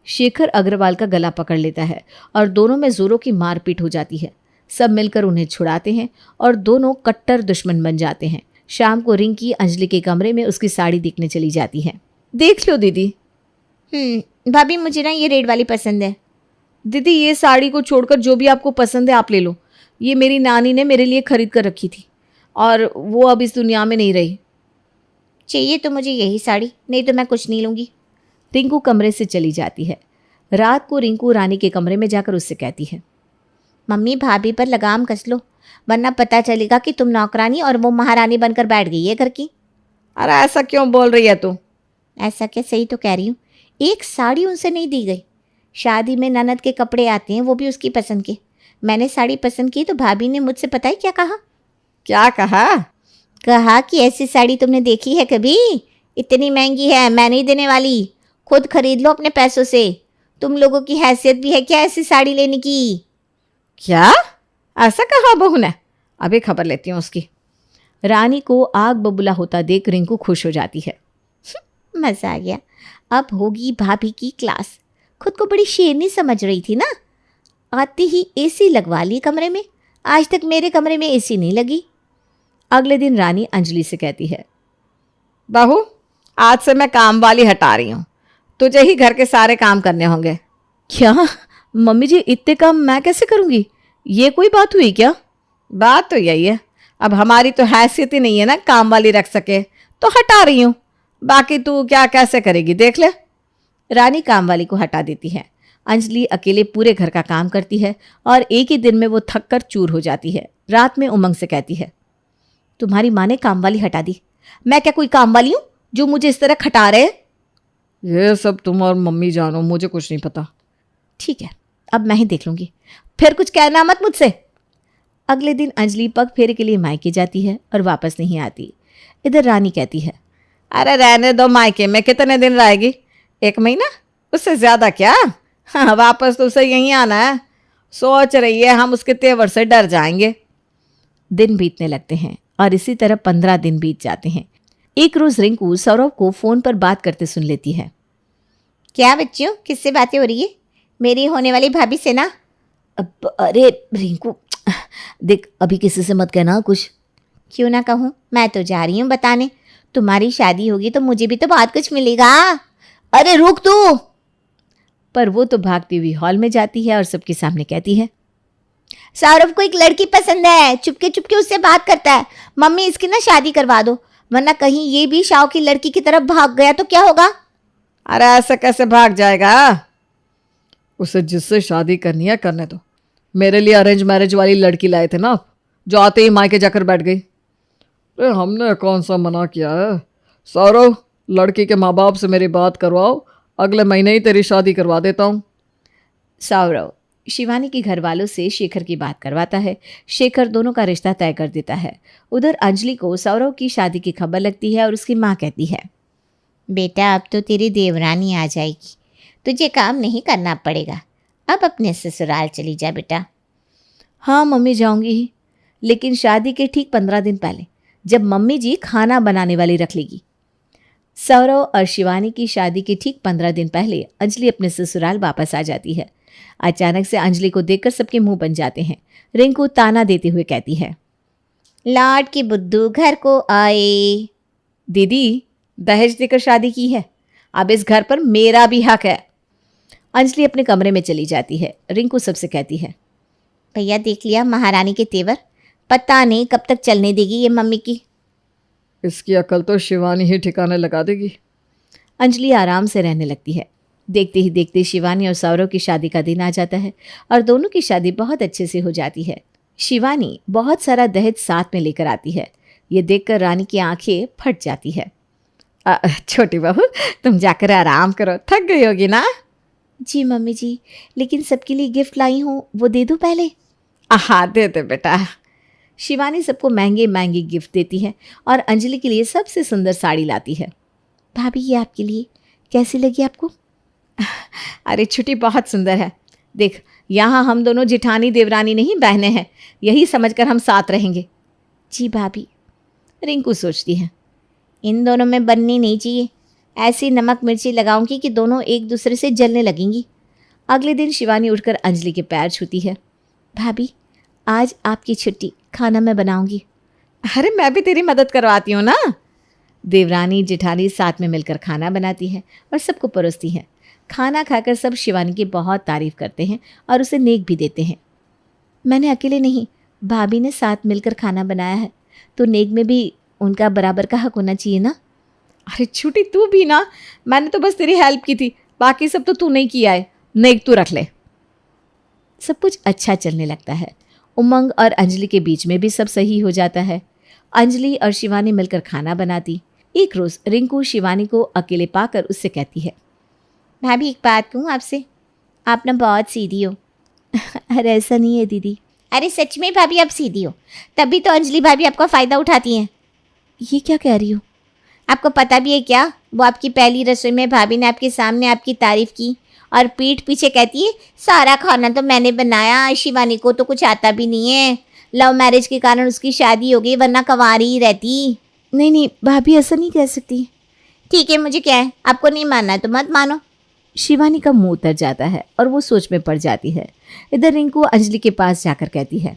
शेखर अग्रवाल का गला पकड़ लेता है और दोनों में जोरों की मारपीट हो जाती है। सब मिलकर उन्हें छुड़ाते हैं और दोनों कट्टर दुश्मन बन जाते हैं। शाम को रिंकी अंजलि के कमरे में उसकी साड़ी देखने चली जाती है। देख लो दीदी। भाभी मुझे ना ये रेड वाली पसंद है। दीदी ये साड़ी को छोड़कर जो भी आपको पसंद है आप ले लो। ये मेरी नानी ने मेरे लिए खरीद कर रखी थी और वो अब इस दुनिया में नहीं रही। चाहिए तो मुझे यही साड़ी, नहीं तो मैं कुछ नहीं लूँगी। रिंकू कमरे से चली जाती है। रात को रिंकू रानी के कमरे में जाकर उससे कहती है, मम्मी भाभी पर लगाम कस लो, वरना पता चलेगा कि तुम नौकरानी और वो महारानी बनकर बैठ गई है घर की। अरे ऐसा क्यों बोल रही है तू? ऐसा क्या, सही तो कह रही हूँ। एक साड़ी उनसे नहीं दी गई। शादी में ननद के कपड़े आते हैं, वो भी उसकी पसंद के। मैंने साड़ी पसंद की तो भाभी ने मुझसे पता है क्या कहा? क्या कहा? कहा कि ऐसी साड़ी तुमने देखी है कभी? इतनी महंगी है, मैं नहीं देने वाली, खुद खरीद लो अपने पैसों से। तुम लोगों की हैसियत भी है क्या ऐसी साड़ी लेने की? क्या? ऐसा कहा बहू ने? अभी खबर लेती हूँ उसकी। रानी को आग बबूला होता देख रिंकू खुश हो जाती है। मजा आ गया, अब होगी भाभी की क्लास। खुद को बड़ी शेरनी समझ रही थी ना, आती ही एसी लगवा ली कमरे में। आज तक मेरे कमरे में एसी नहीं लगी। अगले दिन रानी अंजलि से कहती है, बहू आज से मैं काम वाली हटा रही हूँ, तुझे ही घर के सारे काम करने होंगे। क्या मम्मी जी, इतने काम मैं कैसे करूँगी? ये कोई बात हुई क्या? बात तो यही है, अब हमारी तो हैसियत ही नहीं है ना काम वाली रख सके, तो हटा रही हूँ। बाकी तू क्या कैसे करेगी देख ले। रानी काम वाली को हटा देती है। अंजलि अकेले पूरे घर का काम करती है और एक ही दिन में वो थक कर चूर हो जाती है। रात में उमंग से कहती है, तुम्हारी माँ ने काम वाली हटा दी, मैं क्या कोई काम वाली हूँ जो मुझे इस तरह खटा रहे? ये सब तुम और मम्मी जानो, मुझे कुछ नहीं पता। ठीक है, अब मैं ही देख लूंगी, फिर कुछ कहना मत मुझसे। अगले दिन अंजलि पग फेरे के लिए मायके जाती है और वापस नहीं आती। इधर रानी कहती है, अरे रहने दो, मायके में कितने दिन रहेगी? 1 महीना, उससे ज्यादा क्या? हाँ, वापस तो उसे यहीं आना है। सोच रही है हम उसके तेवर से डर जाएंगे। दिन बीतने लगते हैं और इसी तरह 15 दिन बीत जाते हैं। एक रोज रिंकू सौरभ को फोन पर बात करते सुन लेती है। क्या बच्चियों, किससे बातें हो रही है? मेरी होने वाली भाभी से ना? अरे रिंकू देख, अभी किसी से मत कहना कुछ। क्यों ना कहूँ, मैं तो जा रही हूँ बताने। तुम्हारी शादी होगी तो मुझे भी तो बहुत कुछ मिलेगा। अरे रुक तू। पर वो तो भागती हुई हॉल में जाती है और सबके सामने कहती है, सौरभ को एक लड़की पसंद है, चुपके चुपके उससे बात करता है। मम्मी इसकी ना शादी करवा दो, वरना कहीं ये भी शाव की लड़की की तरफ भाग गया तो क्या होगा? अरे ऐसा कैसे भाग जाएगा? उसे जिससे शादी करनी है करने दो। मेरे लिए अरेंज मैरिज वाली लड़की लाए थे ना, जो आते ही मायके जाकर बैठ गई। अरे हमने कौन सा मना किया है? सौरभ, लड़की के माँ बाप से मेरी बात करवाओ, अगले महीने ही तेरी शादी करवा देता हूँ। सौरभ शिवानी के घर वालों से शेखर की बात करवाता है। शेखर दोनों का रिश्ता तय कर देता है। उधर अंजलि को सौरभ की शादी की खबर लगती है और उसकी माँ कहती है, बेटा अब तो तेरी देवरानी आ जाएगी, तुझे काम नहीं करना पड़ेगा, अब अपने ससुराल चली जा बेटा। हाँ मम्मी जाऊंगी ही, लेकिन शादी के ठीक 15 दिन पहले, जब मम्मी जी खाना बनाने वाली रख लेगी। सौरव और शिवानी की शादी के ठीक 15 दिन पहले अंजलि अपने ससुराल वापस आ जाती है। अचानक से अंजलि को देखकर सबके मुंह बन जाते हैं। रिंकू ताना देते हुए कहती है, लाड की बुद्धू घर को आए। दीदी दहेज देकर शादी की है, अब इस घर पर मेरा भी हक है। अंजलि अपने कमरे में चली जाती है। रिंकू सबसे कहती है, भैया देख लिया महारानी के तेवर, पता नहीं कब तक चलने देगी ये मम्मी की। इसकी अकल तो शिवानी ही ठिकाने लगा देगी। अंजलि आराम से रहने लगती है। देखते ही देखते शिवानी और सौरव की शादी का दिन आ जाता है और दोनों की शादी बहुत अच्छे से हो जाती है। शिवानी बहुत सारा दहेज साथ में लेकर आती है। ये देखकर रानी की आंखें फट जाती है। छोटी बहू, तुम जाकर आराम करो, थक गई होगी ना? जी मम्मी जी, लेकिन सबके लिए गिफ्ट लाई हूँ, वो दे दूँ पहले? हाँ दे दे बेटा। शिवानी सबको महंगे महंगे गिफ्ट देती है और अंजलि के लिए सबसे सुंदर साड़ी लाती है। भाभी ये आपके लिए, कैसी लगी आपको? अरे छुट्टी बहुत सुंदर है। देख, यहाँ हम दोनों जिठानी देवरानी नहीं, बहनें हैं, यही समझकर हम साथ रहेंगे। जी भाभी। रिंकू सोचती है, इन दोनों में बननी नहीं चाहिए, ऐसी नमक मिर्ची लगाऊंगी कि दोनों एक दूसरे से जलने लगेंगी। अगले दिन शिवानी उठकर अंजलि के पैर छूती है। भाभी, आज आपकी छुट्टी, खाना मैं बनाऊंगी। अरे मैं भी तेरी मदद करवाती हूँ ना। देवरानी जेठानी साथ में मिलकर खाना बनाती हैं और सबको परोसती हैं। खाना खाकर सब शिवानी की बहुत तारीफ करते हैं और उसे नेक भी देते हैं। मैंने अकेले नहीं, भाभी ने साथ मिलकर खाना बनाया है, तो नेक में भी उनका बराबर का हक होना चाहिए ना। अरे छुट्टी तू भी ना, मैंने तो बस तेरी हेल्प की थी, बाकी सब तो तू नहीं किया है, नेक तू रख ले। सब कुछ अच्छा चलने लगता है। उमंग और अंजलि के बीच में भी सब सही हो जाता है। अंजलि और शिवानी मिलकर खाना बनाती। एक रोज रिंकू शिवानी को अकेले पाकर उससे कहती है, भाभी एक बात कहूँ आपसे, आप ना बहुत सीधी हो। अरे ऐसा नहीं है दीदी। अरे सच में भाभी आप सीधी हो, तभी तो अंजलि भाभी आपका फ़ायदा उठाती हैं। ये क्या कह रही हो? आपको पता भी है क्या, वो आपकी पहली रसोई में भाभी ने आपके सामने आपकी तारीफ की और पीठ पीछे कहती है सारा खाना तो मैंने बनाया, शिवानी को तो कुछ आता भी नहीं है, लव मैरिज के कारण उसकी शादी हो गई, वरना कंवारी ही रहती। नहीं नहीं भाभी, ऐसा नहीं कह सकती। ठीक है, मुझे क्या है, आपको नहीं मानना तो मत मानो। शिवानी का मुंह उतर जाता है और वो सोच में पड़ जाती है। इधर रिंकू अंजलि के पास जाकर कहती है,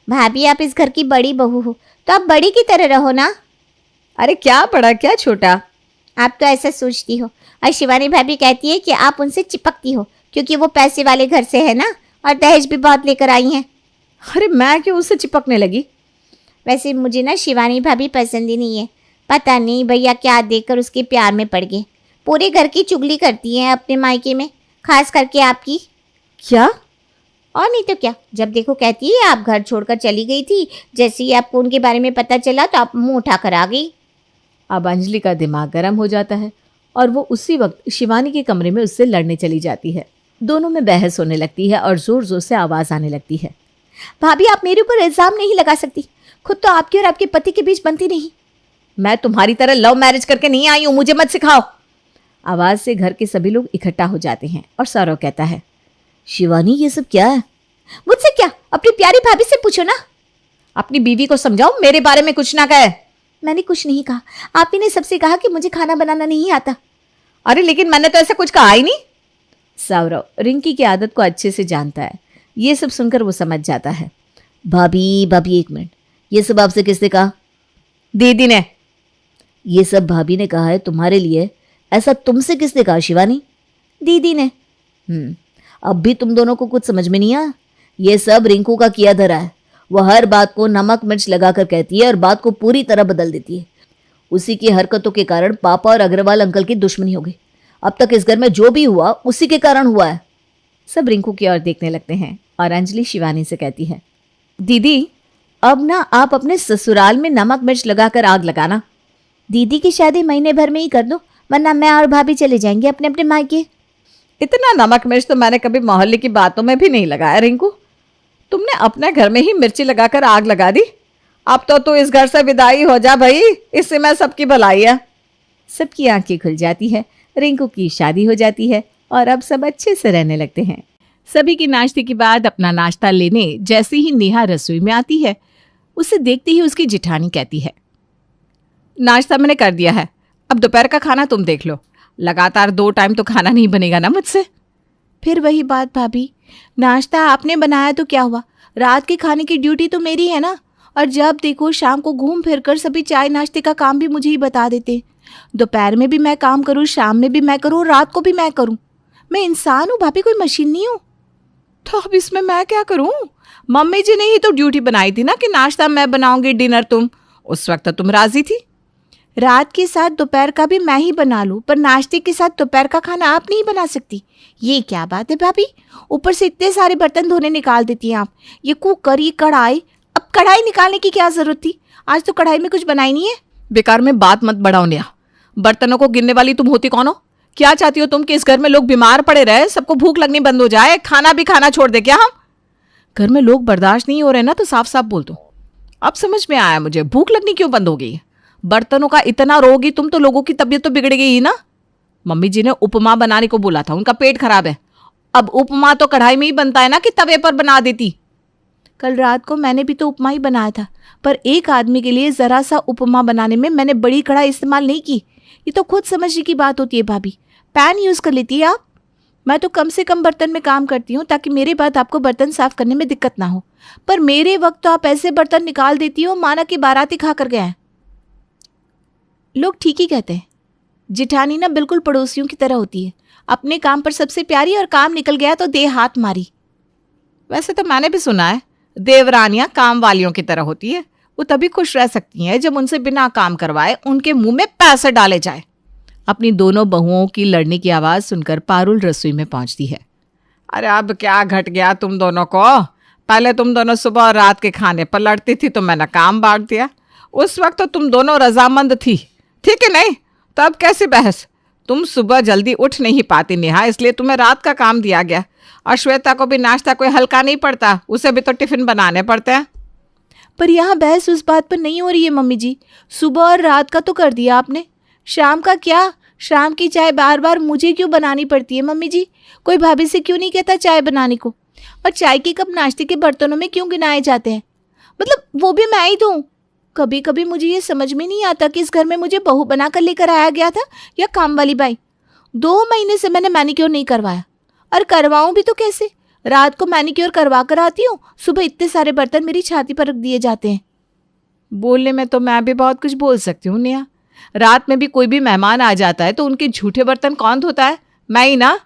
भाभी आप इस घर की बड़ी बहू हो तो आप बड़ी की तरह रहो ना। अरे क्या बड़ा क्या छोटा, आप तो ऐसा सोचती हो। और शिवानी भाभी कहती है कि आप उनसे चिपकती हो क्योंकि वो पैसे वाले घर से है ना, और दहेज भी बहुत लेकर आई हैं। अरे मैं क्यों उससे चिपकने लगी? वैसे मुझे ना शिवानी भाभी पसंद ही नहीं है, पता नहीं भैया क्या देखकर उसके प्यार में पड़ गए। पूरे घर की चुगली करती हैं अपने मायके में, खास करके आपकी। क्या? और नहीं तो क्या, जब देखो कहती है आप घर छोड़कर चली गई थी, जैसे ही आपको उनके बारे में पता चला तो आप मुंह उठाकर आ गई। अब अंजलि का दिमाग गर्म हो जाता है और वो उसी वक्त शिवानी के कमरे में उससे लड़ने चली जाती है। दोनों में बहस होने लगती है और जोर जोर से आवाज आने लगती है। भाभी आप मेरे ऊपर इल्जाम नहीं लगा सकती, खुद तो आपके और आपके पति के बीच बनती नहीं। मैं तुम्हारी तरह लव मैरिज करके नहीं आई हूं, मुझे मत सिखाओ। आवाज से घर के सभी लोग इकट्ठा हो जाते हैं और सौरव कहता है, शिवानी ये सब क्या है? मुझसे क्या, अपनी प्यारी भाभी से पूछो ना। अपनी बीवी को समझाओ, मेरे बारे में कुछ ना कहे। मैंने कुछ नहीं कहा, आप ही ने सबसे कहा कि मुझे खाना बनाना नहीं आता। अरे लेकिन मैंने तो ऐसा कुछ कहा ही नहीं। सौरव रिंकी की आदत को अच्छे से जानता है। ये सब सुनकर वो समझ जाता है। भाभी भाभी एक मिनट, ये सब आपसे किसने कहा? दीदी ने। ये सब भाभी ने कहा है तुम्हारे लिए, ऐसा तुमसे किसने कहा शिवानी? दीदी ने। अब भी तुम दोनों को कुछ समझ में नहीं आया? ये सब रिंकू का किया धरा है। वह हर बात को नमक मिर्च लगाकर कहती है और बात को पूरी तरह बदल देती है। उसी की हरकतों के कारण पापा और अग्रवाल अंकल की दुश्मनी हो गई। अब तक इस घर में जो भी हुआ उसी के कारण हुआ है। सब रिंकू की ओर देखने लगते हैं और अंजलि शिवानी से कहती है, दीदी अब ना आप अपने ससुराल में नमक मिर्च लगाकर आग लगाना। दीदी की शादी महीने भर में ही कर दो, वरना मैं और भाभी चले जाएंगे अपने अपने मायके। इतना नमक मिर्च तो मैंने कभी मोहल्ले की बातों में भी नहीं लगाया रिंकू। तुमने अपने घर में ही मिर्ची लगाकर आग लगा दी। अब तो तू इस घर से विदाई हो जा भाई, इससे मैं सबकी भलाई है। सबकी आंखें खुल जाती है। रिंकू की शादी हो जाती है और अब सब अच्छे से रहने लगते हैं। सभी की नाश्ते के बाद अपना नाश्ता लेने जैसे ही नेहा रसोई में आती है, उसे देखते ही उसकी जिठानी कहती है, नाश्ता मैंने कर दिया है, अब दोपहर का खाना तुम देख लो। लगातार 2 टाइम तो खाना नहीं बनेगा ना मुझसे। फिर वही बात भाभी, नाश्ता आपने बनाया तो क्या हुआ, रात के खाने की ड्यूटी तो मेरी है ना। और जब देखो शाम को घूम फिर कर सभी चाय नाश्ते का काम भी मुझे ही बता देते। दोपहर में भी मैं काम करूँ, शाम में भी मैं करूँ, रात को भी मैं करूँ। मैं इंसान हूँ भाभी, कोई मशीन नहीं हूँ। तो अब इसमें मैं क्या करूँ? मम्मी जी ने ही तो ड्यूटी बनाई थी ना कि नाश्ता मैं बनाऊंगी, डिनर तुम। उस वक्त तो तुम राजी थी। रात के साथ दोपहर का भी मैं ही बना लूं, पर नाश्ते के साथ दोपहर का खाना आप नहीं बना सकती। ये क्या बात है भाभी? ऊपर से इतने सारे बर्तन धोने निकाल देती हैं आप। ये कुकर, ये कढ़ाई, अब कढ़ाई निकालने की क्या जरूरत थी? आज तो कढ़ाई में कुछ बनाई नहीं है। बेकार में बात मत बढ़ाओ नेहा। बर्तनों को गिनने वाली तुम होती कौन हो? क्या चाहती हो तुम कि इस घर में लोग बीमार पड़े रहे, सबको भूख लगनी बंद हो जाए, खाना भी खाना छोड़ दे क्या हम? घर में लोग बर्दाश्त नहीं हो रहे ना तो साफ साफ बोल दो। अब समझ में आया मुझे, भूख लगनी क्यों बंद हो गई है। बर्तनों का इतना रोगी तुम तो लोगों की तबीयत तो बिगड़ गई ही ना। मम्मी जी ने उपमा बनाने को बोला था, उनका पेट खराब है। अब उपमा तो कढ़ाई में ही बनता है ना कि तवे पर बना देती। कल रात को मैंने भी तो उपमा ही बनाया था, पर एक आदमी के लिए जरा सा उपमा बनाने में मैंने बड़ी कढ़ाई इस्तेमाल नहीं की। ये तो खुद समझने की बात होती है भाभी। पैन यूज़ कर लेती है आप। मैं तो कम से कम बर्तन में काम करती हूँ ताकि मेरे बाद आपको बर्तन साफ करने में दिक्कत ना हो, पर मेरे वक्त तो आप ऐसे बर्तन निकाल देती हो माना कि बाराती खा कर गए हैं। लोग ठीक ही कहते हैं, जिठानी ना बिल्कुल पड़ोसियों की तरह होती है, अपने काम पर सबसे प्यारी और काम निकल गया तो दे हाथ मारी। वैसे तो मैंने भी सुना है देवरानियां काम वालियों की तरह होती है, वो तभी खुश रह सकती हैं जब उनसे बिना काम करवाए उनके मुंह में पैसे डाले जाए। अपनी दोनों बहुओं की लड़ने की आवाज सुनकर पारुल रसोई में पहुंचती है। अरे अब क्या घट गया तुम दोनों को? पहले तुम दोनों सुबह और रात के खाने पर लड़ती थी तो मैंने काम बांट दिया। उस वक्त तो तुम दोनों रजामंद थी, ठीक है नहीं? तो अब कैसी बहस? तुम सुबह जल्दी उठ नहीं पाती नेहा, इसलिए तुम्हें रात का काम दिया गया। और श्वेता को भी नाश्ता कोई हल्का नहीं पड़ता, उसे भी तो टिफिन बनाने पड़ते हैं। पर यहाँ बहस उस बात पर नहीं हो रही है मम्मी जी। सुबह और रात का तो कर दिया आपने, शाम का क्या? शाम की चाय बार बार मुझे क्यों बनानी पड़ती है मम्मी जी? कोई भाभी से क्यों नहीं कहता चाय बनाने को? और चाय के कप नाश्ते के बर्तनों में क्यों गिनाए जाते हैं? मतलब वो भी मैं ही दूं? कभी कभी मुझे ये समझ में नहीं आता कि इस घर में मुझे बहू बनाकर लेकर आया गया था या काम वाली बाई। 2 महीने से मैंने मैनिक्योर नहीं करवाया, और करवाऊं भी तो कैसे? रात को मैनिक्योर करवा कर आती हूँ, सुबह इतने सारे बर्तन मेरी छाती पर रख दिए जाते हैं। बोलने में तो मैं भी बहुत कुछ बोल सकती हूँ नेहा। रात में भी कोई भी मेहमान आ जाता है तो उनके झूठे बर्तन कौन धोता है? मैं ही ना।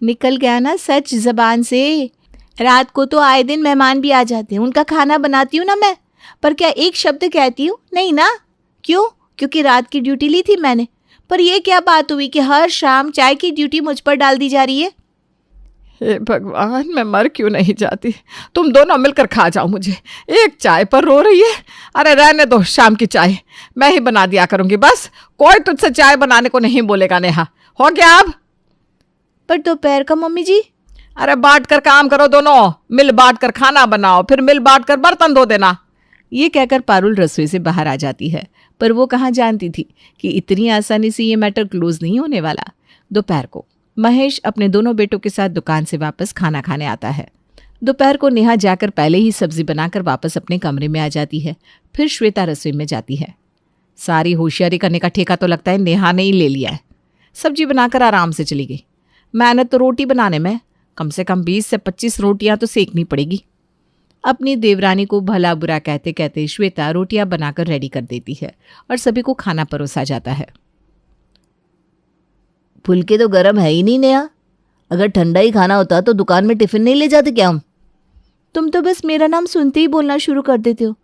निकल गया ना सच जबान से। रात को तो आए दिन मेहमान भी आ जाते हैं, उनका खाना बनाती हूँ ना मैं, पर क्या एक शब्द कहती हूँ? नहीं ना। क्यों? क्योंकि रात की ड्यूटी ली थी मैंने। पर ये क्या बात हुई कि हर शाम चाय की ड्यूटी मुझ पर डाल दी जा रही है? हे भगवान, मैं मर क्यों नहीं जाती? तुम दोनों मिलकर खा जाओ मुझे। एक चाय पर रो रही है। अरे रहने दो, शाम की चाय मैं ही बना दिया करूंगी, बस कोई तुझसे चाय बनाने को नहीं बोलेगा नेहा। हो गया अब? पर दोपहर का मम्मी जी? अरे बांट कर काम करो दोनों, मिल बांट कर खाना बनाओ, फिर मिल बांट कर बर्तन धो देना। ये कहकर पारुल रसोई से बाहर आ जाती है, पर वो कहाँ जानती थी कि इतनी आसानी से ये मैटर क्लोज नहीं होने वाला। दोपहर को महेश अपने दोनों बेटों के साथ दुकान से वापस खाना खाने आता है। दोपहर को नेहा जाकर पहले ही सब्जी बनाकर वापस अपने कमरे में आ जाती है। फिर श्वेता रसोई में जाती है। सारी होशियारी करने का ठेका तो लगता है नेहा ने ही ले लिया है। सब्जी बनाकर आराम से चली गई। मेहनत तो रोटी बनाने में, कम से कम 20 से 25 रोटियां तो सेकनी पड़ेगी। अपनी देवरानी को भला बुरा कहते कहते श्वेता रोटियां बनाकर रेडी कर देती है और सभी को खाना परोसा जाता है। फुलके तो गर्म है ही नहीं नेहा। अगर ठंडा ही खाना होता तो दुकान में टिफिन नहीं ले जाते क्या हम? तुम तो बस मेरा नाम सुनते ही बोलना शुरू कर देते हो।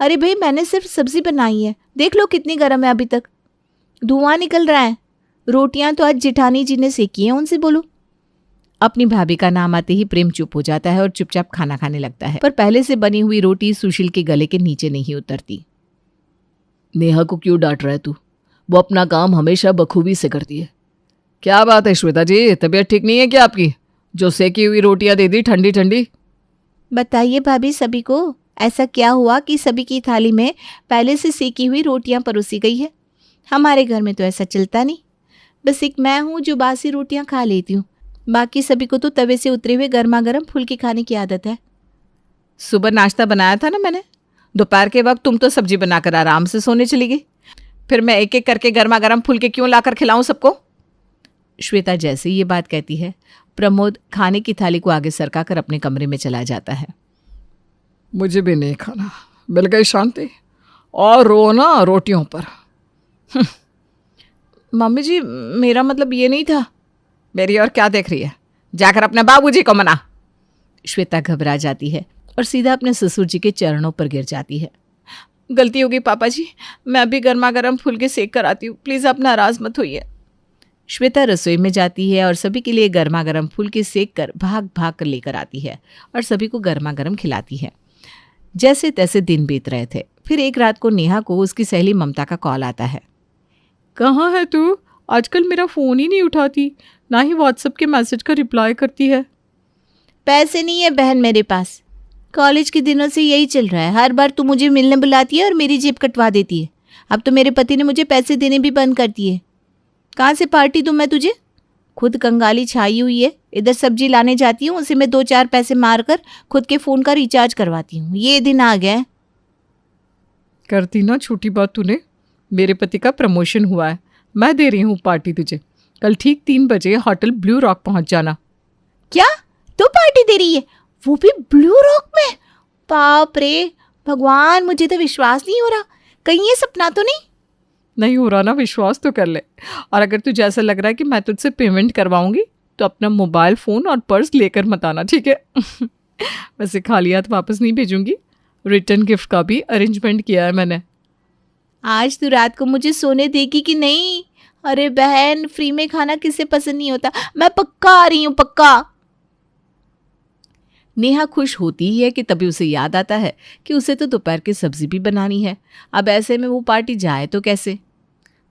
अरे भाई, मैंने सिर्फ सब्जी बनाई है, देख लो कितनी गर्म है, अभी तक धुआं निकल रहा है। रोटियां तो आज जिठानी जी ने सेकी हैं, उनसे बोलो। अपनी भाभी का नाम आते ही प्रेम चुप हो जाता है और चुपचाप खाना खाने लगता है, पर पहले से बनी हुई रोटी सुशील के गले के नीचे नहीं उतरती। नेहा को क्यों डांट रहा है तू? वो अपना काम हमेशा बखूबी से करती है। क्या बात है श्वेता जी, तबीयत ठीक नहीं है क्या आपकी? जो सेकी हुई रोटियां दे दी ठंडी ठंडी। बताइए भाभी, सभी को ऐसा क्या हुआ कि सभी की थाली में पहले से सेकी हुई रोटियां परोसी गई है? हमारे घर में तो ऐसा चलता नहीं। बस एक मैं हूँ जो बासी रोटियां खा लेती हूँ, बाकी सभी को तो तवे से उतरे हुए गर्मा गर्म फुलके खाने की आदत है। सुबह नाश्ता बनाया था ना मैंने। दोपहर के वक्त तुम तो सब्जी बनाकर आराम से सोने चली गई, फिर मैं एक एक करके गर्मा गर्म फुलके क्यों लाकर खिलाऊं सबको? श्वेता जैसे ये बात कहती है, प्रमोद खाने की थाली को आगे सरकाकर अपने कमरे में चला जाता है। मुझे भी नहीं खाना, मिल गई शांति। और रोना रोटियों पर। मम्मी जी, मेरा मतलब ये नहीं था। मेरी और क्या देख रही है? जाकर अपने बाबूजी को मना। श्वेता घबरा जाती है और सीधा अपने ससुर जी के चरणों पर गिर जाती है। गलती होगी पापा जी, मैं अभी गर्मा गर्म फुलके सेक कर आती हूँ, प्लीज़ आप नाराज मत होइए। श्वेता रसोई में जाती है और सभी के लिए गर्मा गर्म फुलके सेक कर भाग भाग कर लेकर आती है और सभी को गर्मा गर्म खिलाती है। जैसे तैसे दिन बीत रहे थे। फिर एक रात को नेहा को उसकी सहेली ममता का कॉल आता है। कहाँ है तू? आजकल मेरा फ़ोन ही नहीं उठाती, ना ही व्हाट्सएप के मैसेज का रिप्लाई करती है। पैसे नहीं है बहन मेरे पास, कॉलेज के दिनों से यही चल रहा है। हर बार तू मुझे मिलने बुलाती है और मेरी जेब कटवा देती है। अब तो मेरे पति ने मुझे पैसे देने भी बंद कर दिए। कहाँ से पार्टी दूँ मैं तुझे? खुद कंगाली छाई हुई है। इधर सब्जी लाने जाती हूँ, उसे मैं 2-4 पैसे मारकर खुद के फ़ोन का रिचार्ज करवाती हूँ। ये दिन आ गया है। करती ना छोटी बात तूने। मेरे पति का प्रमोशन हुआ है, मैं दे रही हूँ पार्टी तुझे। कल ठीक 3 बजे होटल ब्लू रॉक पहुंच जाना। क्या तू पार्टी दे रही है, वो भी ब्लू रॉक में? बाप रे भगवान, मुझे तो विश्वास नहीं हो रहा, कहीं ये सपना तो नहीं हो रहा ना, विश्वास तो कर ले। और अगर तुझे ऐसा लग रहा है कि मैं तुझसे पेमेंट करवाऊंगी तो अपना मोबाइल फ़ोन और पर्स लेकर मत आना, ठीक है? वैसे खाली हाथ वापस नहीं भेजूंगी, रिटर्न गिफ्ट का भी अरेंजमेंट किया है मैंने। आज तू रात को मुझे सोने देगी कि नहीं? अरे बहन, फ्री में खाना किसे पसंद नहीं होता, मैं पक्का आ रही हूँ, पक्का। नेहा खुश होती ही है कि तभी उसे याद आता है कि उसे तो दोपहर की सब्जी भी बनानी है। अब ऐसे में वो पार्टी जाए तो कैसे?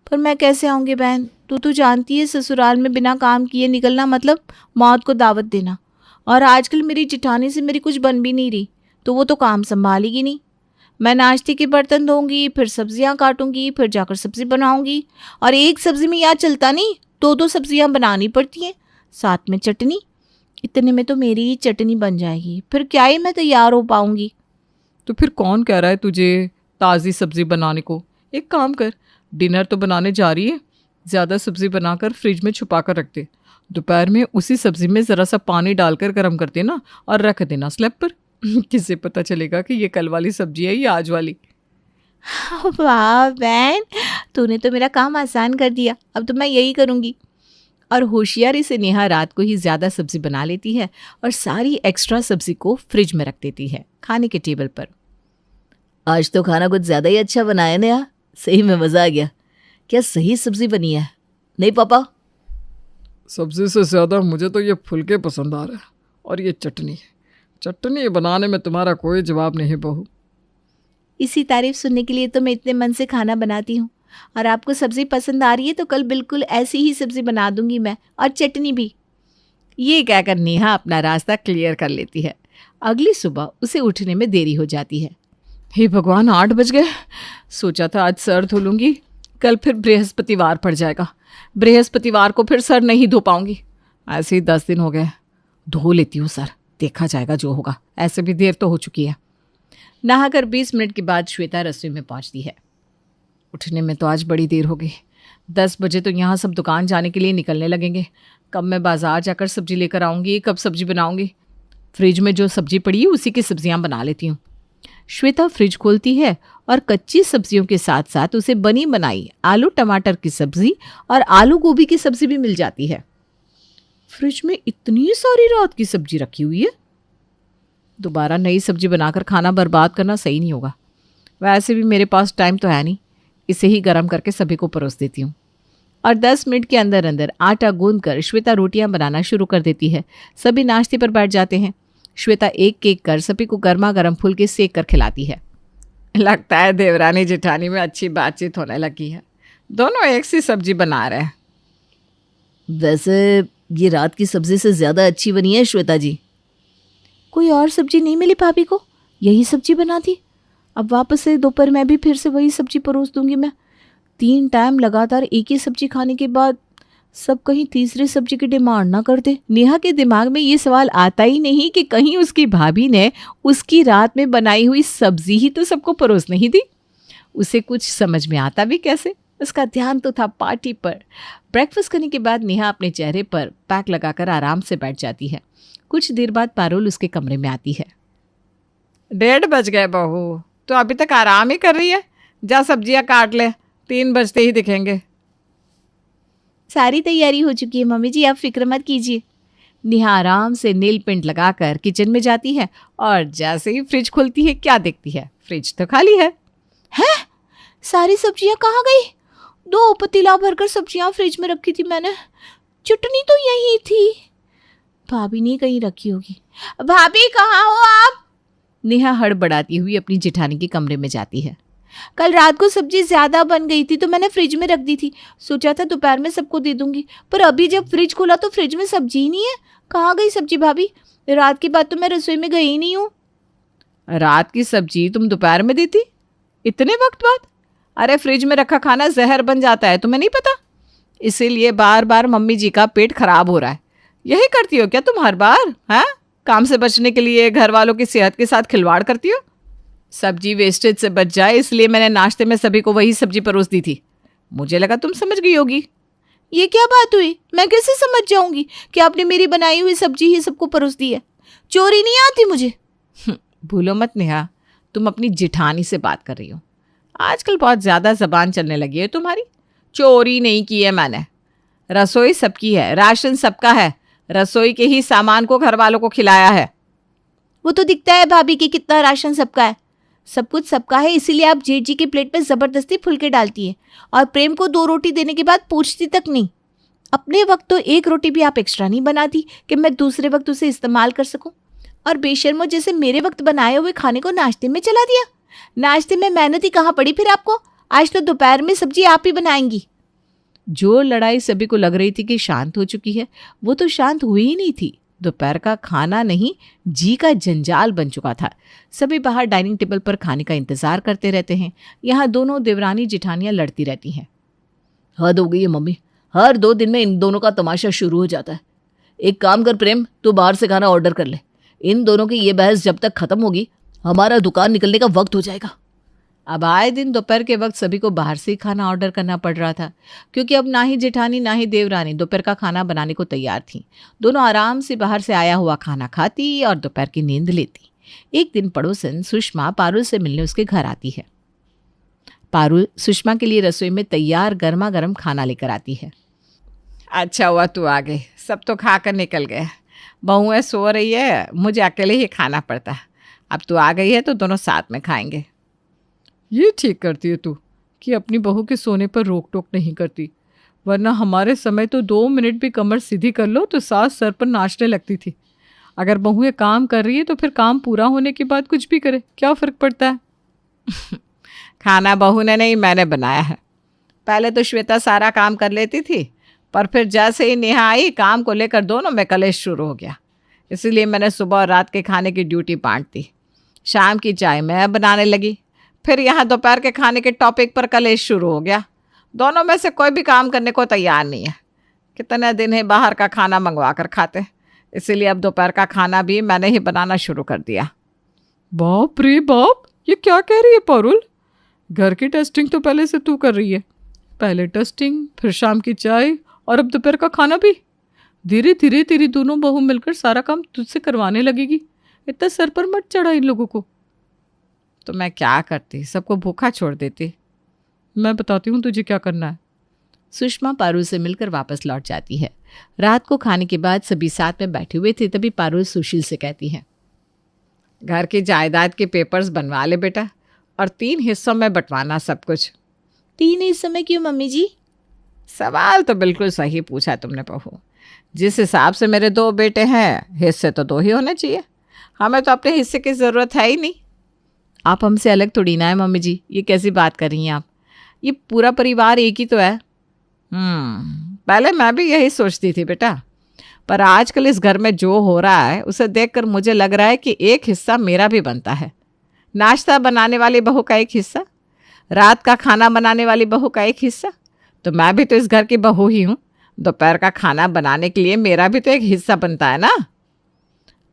पर मैं कैसे आऊँगी बहन, तू तो जानती है ससुराल में बिना काम किए निकलना मतलब मौत को दावत देना। और आजकल मेरी जिठानी से मेरी कुछ बन भी नहीं रही, तो वो तो काम संभालेगी नहीं। मैं नाश्ते के बर्तन धोऊंगी, फिर सब्जियां काटूंगी, फिर जाकर सब्जी बनाऊंगी। और एक सब्जी में याद चलता नहीं, 2-2 सब्जियां बनानी पड़ती हैं, साथ में चटनी। इतने में तो मेरी ही चटनी बन जाएगी, फिर क्या ही मैं तैयार हो पाऊंगी। तो फिर कौन कह रहा है तुझे ताज़ी सब्जी बनाने को? एक काम कर, डिनर तो बनाने जा रही है, ज़्यादा सब्जी बनाकर फ्रिज में छुपा कर रख दे। दोपहर में उसी सब्जी में ज़रा सा पानी डालकर गर्म कर देना और रख देना स्लैब पर। किससे पता चलेगा कि ये कल वाली सब्जी है या आज वाली? वाह बहन, तूने तो मेरा काम आसान कर दिया, अब तो मैं यही करूंगी। और होशियारी से नेहा रात को ही ज़्यादा सब्जी बना लेती है और सारी एक्स्ट्रा सब्जी को फ्रिज में रख देती है खाने के टेबल पर। आज तो खाना कुछ ज़्यादा ही अच्छा बनाया नेहा, सही में मज़ा आ गया। क्या सही सब्जी बनी है, नहीं पापा? सब्जी से ज़्यादा मुझे तो ये फुलके पसंद आ रहा है, और ये चटनी बनाने में तुम्हारा कोई जवाब नहीं बहू। इसी तारीफ सुनने के लिए तो मैं इतने मन से खाना बनाती हूँ। और आपको सब्जी पसंद आ रही है तो कल बिल्कुल ऐसी ही सब्जी बना दूंगी मैं, और चटनी भी। ये कहकर नेहा अपना रास्ता क्लियर कर लेती है। अगली सुबह उसे उठने में देरी हो जाती है। हे भगवान, 8 बज गए। सोचा था आज सर धो लूँगी, कल फिर बृहस्पतिवार पड़ जाएगा। बृहस्पतिवार को फिर सर नहीं धो पाऊंगी। ऐसे ही 10 दिन हो गए। धो लेती हूँ सर, देखा जाएगा जो होगा, ऐसे भी देर तो हो चुकी है। नहाकर 20 मिनट के बाद श्वेता रसोई में पहुंचती है। उठने में तो आज बड़ी देर हो गई। 10 बजे तो यहाँ सब दुकान जाने के लिए निकलने लगेंगे। कब मैं बाजार जाकर सब्जी लेकर आऊँगी, कब सब्जी बनाऊँगी? फ्रिज में जो सब्जी पड़ी है उसी की सब्जियाँ बना लेती हूँ। श्वेता फ्रिज खोलती है और कच्ची सब्जियों के साथ साथ उसे बनी बनाई आलू टमाटर की सब्जी और आलू गोभी की सब्जी भी मिल जाती है। फ्रिज में इतनी सारी रात की सब्जी रखी हुई है, दोबारा नई सब्जी बनाकर खाना बर्बाद करना सही नहीं होगा। वैसे भी मेरे पास टाइम तो है नहीं, इसे ही गर्म करके सभी को परोस देती हूँ। और 10 मिनट के अंदर अंदर आटा गूंदकर श्वेता रोटियां बनाना शुरू कर देती है। सभी नाश्ते पर बैठ जाते हैं। श्वेता एक एक कर सभी को गर्मा गर्म फुलके सेक कर खिलाती है। लगता है देवरानी जेठानी में अच्छी बातचीत होने लगी है, दोनों एक सी सब्जी बना रहे हैं। वैसे ये रात की सब्जी से ज़्यादा अच्छी बनी है श्वेता जी। कोई और सब्जी नहीं मिली भाभी को, यही सब्जी बना दी। अब वापस से दोपहर में भी फिर से वही सब्जी परोस दूंगी मैं। 3 टाइम लगातार एक ही सब्जी खाने के बाद सब कहीं तीसरी सब्जी की डिमांड ना कर दे। नेहा के दिमाग में ये सवाल आता ही नहीं कि कहीं उसकी भाभी ने उसकी रात में बनाई हुई सब्जी ही तो सबको परोस नहीं दी। उसे कुछ समझ में आता भी कैसे, उसका ध्यान तो था पार्टी पर। ब्रेकफास्ट करने के बाद नेहा अपने चेहरे पर पैक लगाकर आराम से बैठ जाती है। कुछ देर बाद पारुल उसके कमरे में आती है। 1:30 बज गए बहू, तो अभी तक आराम ही कर रही है? जा सब्जियां काट ले, 3 बजते ही दिखेंगे। सारी तैयारी हो चुकी है मम्मी जी, आप फिक्र मत कीजिए। नेहा आराम से नील पेंट लगाकर किचन में जाती है और जैसे ही फ्रिज खुलती है क्या देखती है? फ्रिज तो खाली है। हैं? सारी सब्जियां कहाँ गई? 2 पतीला भरकर सब्जियां फ्रिज में रखी थी मैंने, चटनी तो यही थी। भाभी ने कहीं रखी होगी। भाभी कहाँ हो आप? नेहा हड़बड़ाती हुई अपनी जेठानी के कमरे में जाती है। कल रात को सब्जी ज्यादा बन गई थी तो मैंने फ्रिज में रख दी थी, सोचा था दोपहर में सबको दे दूंगी, पर अभी जब फ्रिज खोला तो फ्रिज में सब्जी ही नहीं है। कहाँ गई सब्जी भाभी? रात के बाद तो मैं रसोई में गई ही नहीं हूँ। रात की सब्जी तुम दोपहर में दी थी? इतने वक्त बाद? अरे फ्रिज में रखा खाना जहर बन जाता है, तुम्हें नहीं पता? इसीलिए बार बार मम्मी जी का पेट खराब हो रहा है। यही करती हो क्या तुम हर बार? हैं? काम से बचने के लिए घर वालों की सेहत के साथ खिलवाड़ करती हो। सब्जी वेस्टेज से बच जाए इसलिए मैंने नाश्ते में सभी को वही सब्जी परोस दी थी। मुझे लगा तुम समझ गई होगी। ये क्या बात हुई? मैं कैसे समझ जाऊंगी कि आपने मेरी बनाई हुई सब्जी ही सबको परोस दी है? चोरी नहीं आती मुझे। भूलो मत नेहा, तुम अपनी जिठानी से बात कर रही हो। आजकल बहुत ज़्यादा जबान चलने लगी है तुम्हारी। चोरी नहीं की है मैंने। रसोई सबकी है, राशन सबका है, रसोई के ही सामान को घर वालों को खिलाया है। वो तो दिखता है भाभी कि कितना राशन सबका है। सब कुछ सबका है, इसीलिए आप जेठ जी के प्लेट पे जबरदस्ती फुलके डालती है और प्रेम को 2 रोटी देने के बाद पूछती तक नहीं। अपने वक्त तो 1 रोटी भी आप एक्स्ट्रा नहीं बनाती कि मैं दूसरे वक्त उसे इस्तेमाल कर सकूं। और बेशर्मो जैसे मेरे वक्त बनाए हुए खाने को नाश्ते में चला दिया। नाश्ते में मेहनत ही कहाँ पड़ी फिर आपको? आज तो दोपहर में सब्जी आप ही बनाएंगी। जो लड़ाई सभी को लग रही थी कि शांत हो चुकी है, वो तो शांत हुई ही नहीं थी। दोपहर का खाना नहीं, जी का जंजाल बन चुका था। सभी बाहर डाइनिंग टेबल पर खाने का इंतजार करते रहते हैं। यहाँ दोनों देवरानी जिठानियां लड़ती रहती हैं। हद हो गई है मम्मी, हर 2 दिन में इन दोनों का तमाशा शुरू हो जाता है। एक काम कर प्रेम, तू बाहर से खाना ऑर्डर कर ले। इन दोनों की ये बहस जब तक खत्म होगी हमारा दुकान निकलने का वक्त हो जाएगा। अब आए दिन दोपहर के वक्त सभी को बाहर से ही खाना ऑर्डर करना पड़ रहा था, क्योंकि अब ना ही जेठानी ना ही देवरानी दोपहर का खाना बनाने को तैयार थीं। दोनों आराम से बाहर से आया हुआ खाना खाती और दोपहर की नींद लेती। एक दिन पड़ोसन सुषमा पारुल से मिलने उसके घर आती है। पारुल सुषमा के लिए रसोई में तैयार गर्मा गर्म खाना लेकर आती है। अच्छा हुआ तू आ गई, सब तो खा कर निकल गए। बहुएं सो रही है, मुझे अकेले ही खाना पड़ता है। अब तू आ गई है तो दोनों साथ में खाएंगे। ये ठीक करती है तू कि अपनी बहू के सोने पर रोक टोक नहीं करती, वरना हमारे समय तो 2 मिनट भी कमर सीधी कर लो तो सास सर पर नाचने लगती थी। अगर बहुएं काम कर रही है तो फिर काम पूरा होने के बाद कुछ भी करे, क्या फ़र्क पड़ता है? खाना बहू ने नहीं, मैंने बनाया है। पहले तो श्वेता सारा काम कर लेती थी, पर फिर जैसे ही नेहा आई काम को लेकर दोनों में कलेश शुरू हो गया। इसीलिए मैंने सुबह और रात के खाने की ड्यूटी बांट दी। शाम की चाय मैं बनाने लगी, फिर यहाँ दोपहर के खाने के टॉपिक पर कलेश शुरू हो गया। दोनों में से कोई भी काम करने को तैयार नहीं है। कितने दिन है बाहर का खाना मंगवा कर खाते, इसीलिए अब दोपहर का खाना भी मैंने ही बनाना शुरू कर दिया। बाप रे बाप, ये क्या कह रही है पारुल? घर की टेस्टिंग तो पहले से तू कर रही है। पहले टेस्टिंग, फिर शाम की चाय और अब दोपहर का खाना भी। धीरे धीरे तेरी दोनों बहू मिलकर सारा काम तुझसे करवाने लगेगी। इतना सर पर मत चढ़ा इन लोगों को। तो मैं क्या करती, सबको भूखा छोड़ देती। मैं बताती हूँ तुझे क्या करना है। सुषमा पारुल से मिलकर वापस लौट जाती है। रात को खाने के बाद सभी साथ में बैठे हुए थे, तभी पारुल सुशील से कहती है, घर की जायदाद के पेपर्स बनवा ले बेटा, और 3 हिस्सों में बंटवाना सब कुछ। 3 हिस्सों में क्यों मम्मी जी? सवाल तो बिल्कुल सही पूछा तुमने बहू। जिस हिसाब से मेरे 2 बेटे हैं, हिस्से तो 2 ही होने चाहिए। हमें तो अपने हिस्से की ज़रूरत है ही नहीं। आप हमसे अलग थोड़ी ना है मम्मी जी, ये कैसी बात कर रही हैं आप? ये पूरा परिवार एक ही तो है। पहले मैं भी यही सोचती थी बेटा, पर आजकल इस घर में जो हो रहा है उसे देखकर मुझे लग रहा है कि एक हिस्सा मेरा भी बनता है। नाश्ता बनाने वाली बहू का एक हिस्सा, रात का खाना बनाने वाली बहू का एक हिस्सा, तो मैं भी तो इस घर की बहू ही हूँ। दोपहर का खाना बनाने के लिए मेरा भी तो एक हिस्सा बनता है ना।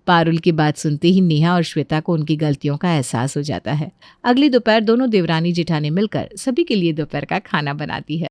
पारुल की बात सुनते ही नेहा और श्वेता को उनकी गलतियों का एहसास हो जाता है। अगली दोपहर दोनों देवरानी जिठानी मिलकर सभी के लिए दोपहर का खाना बनाती है।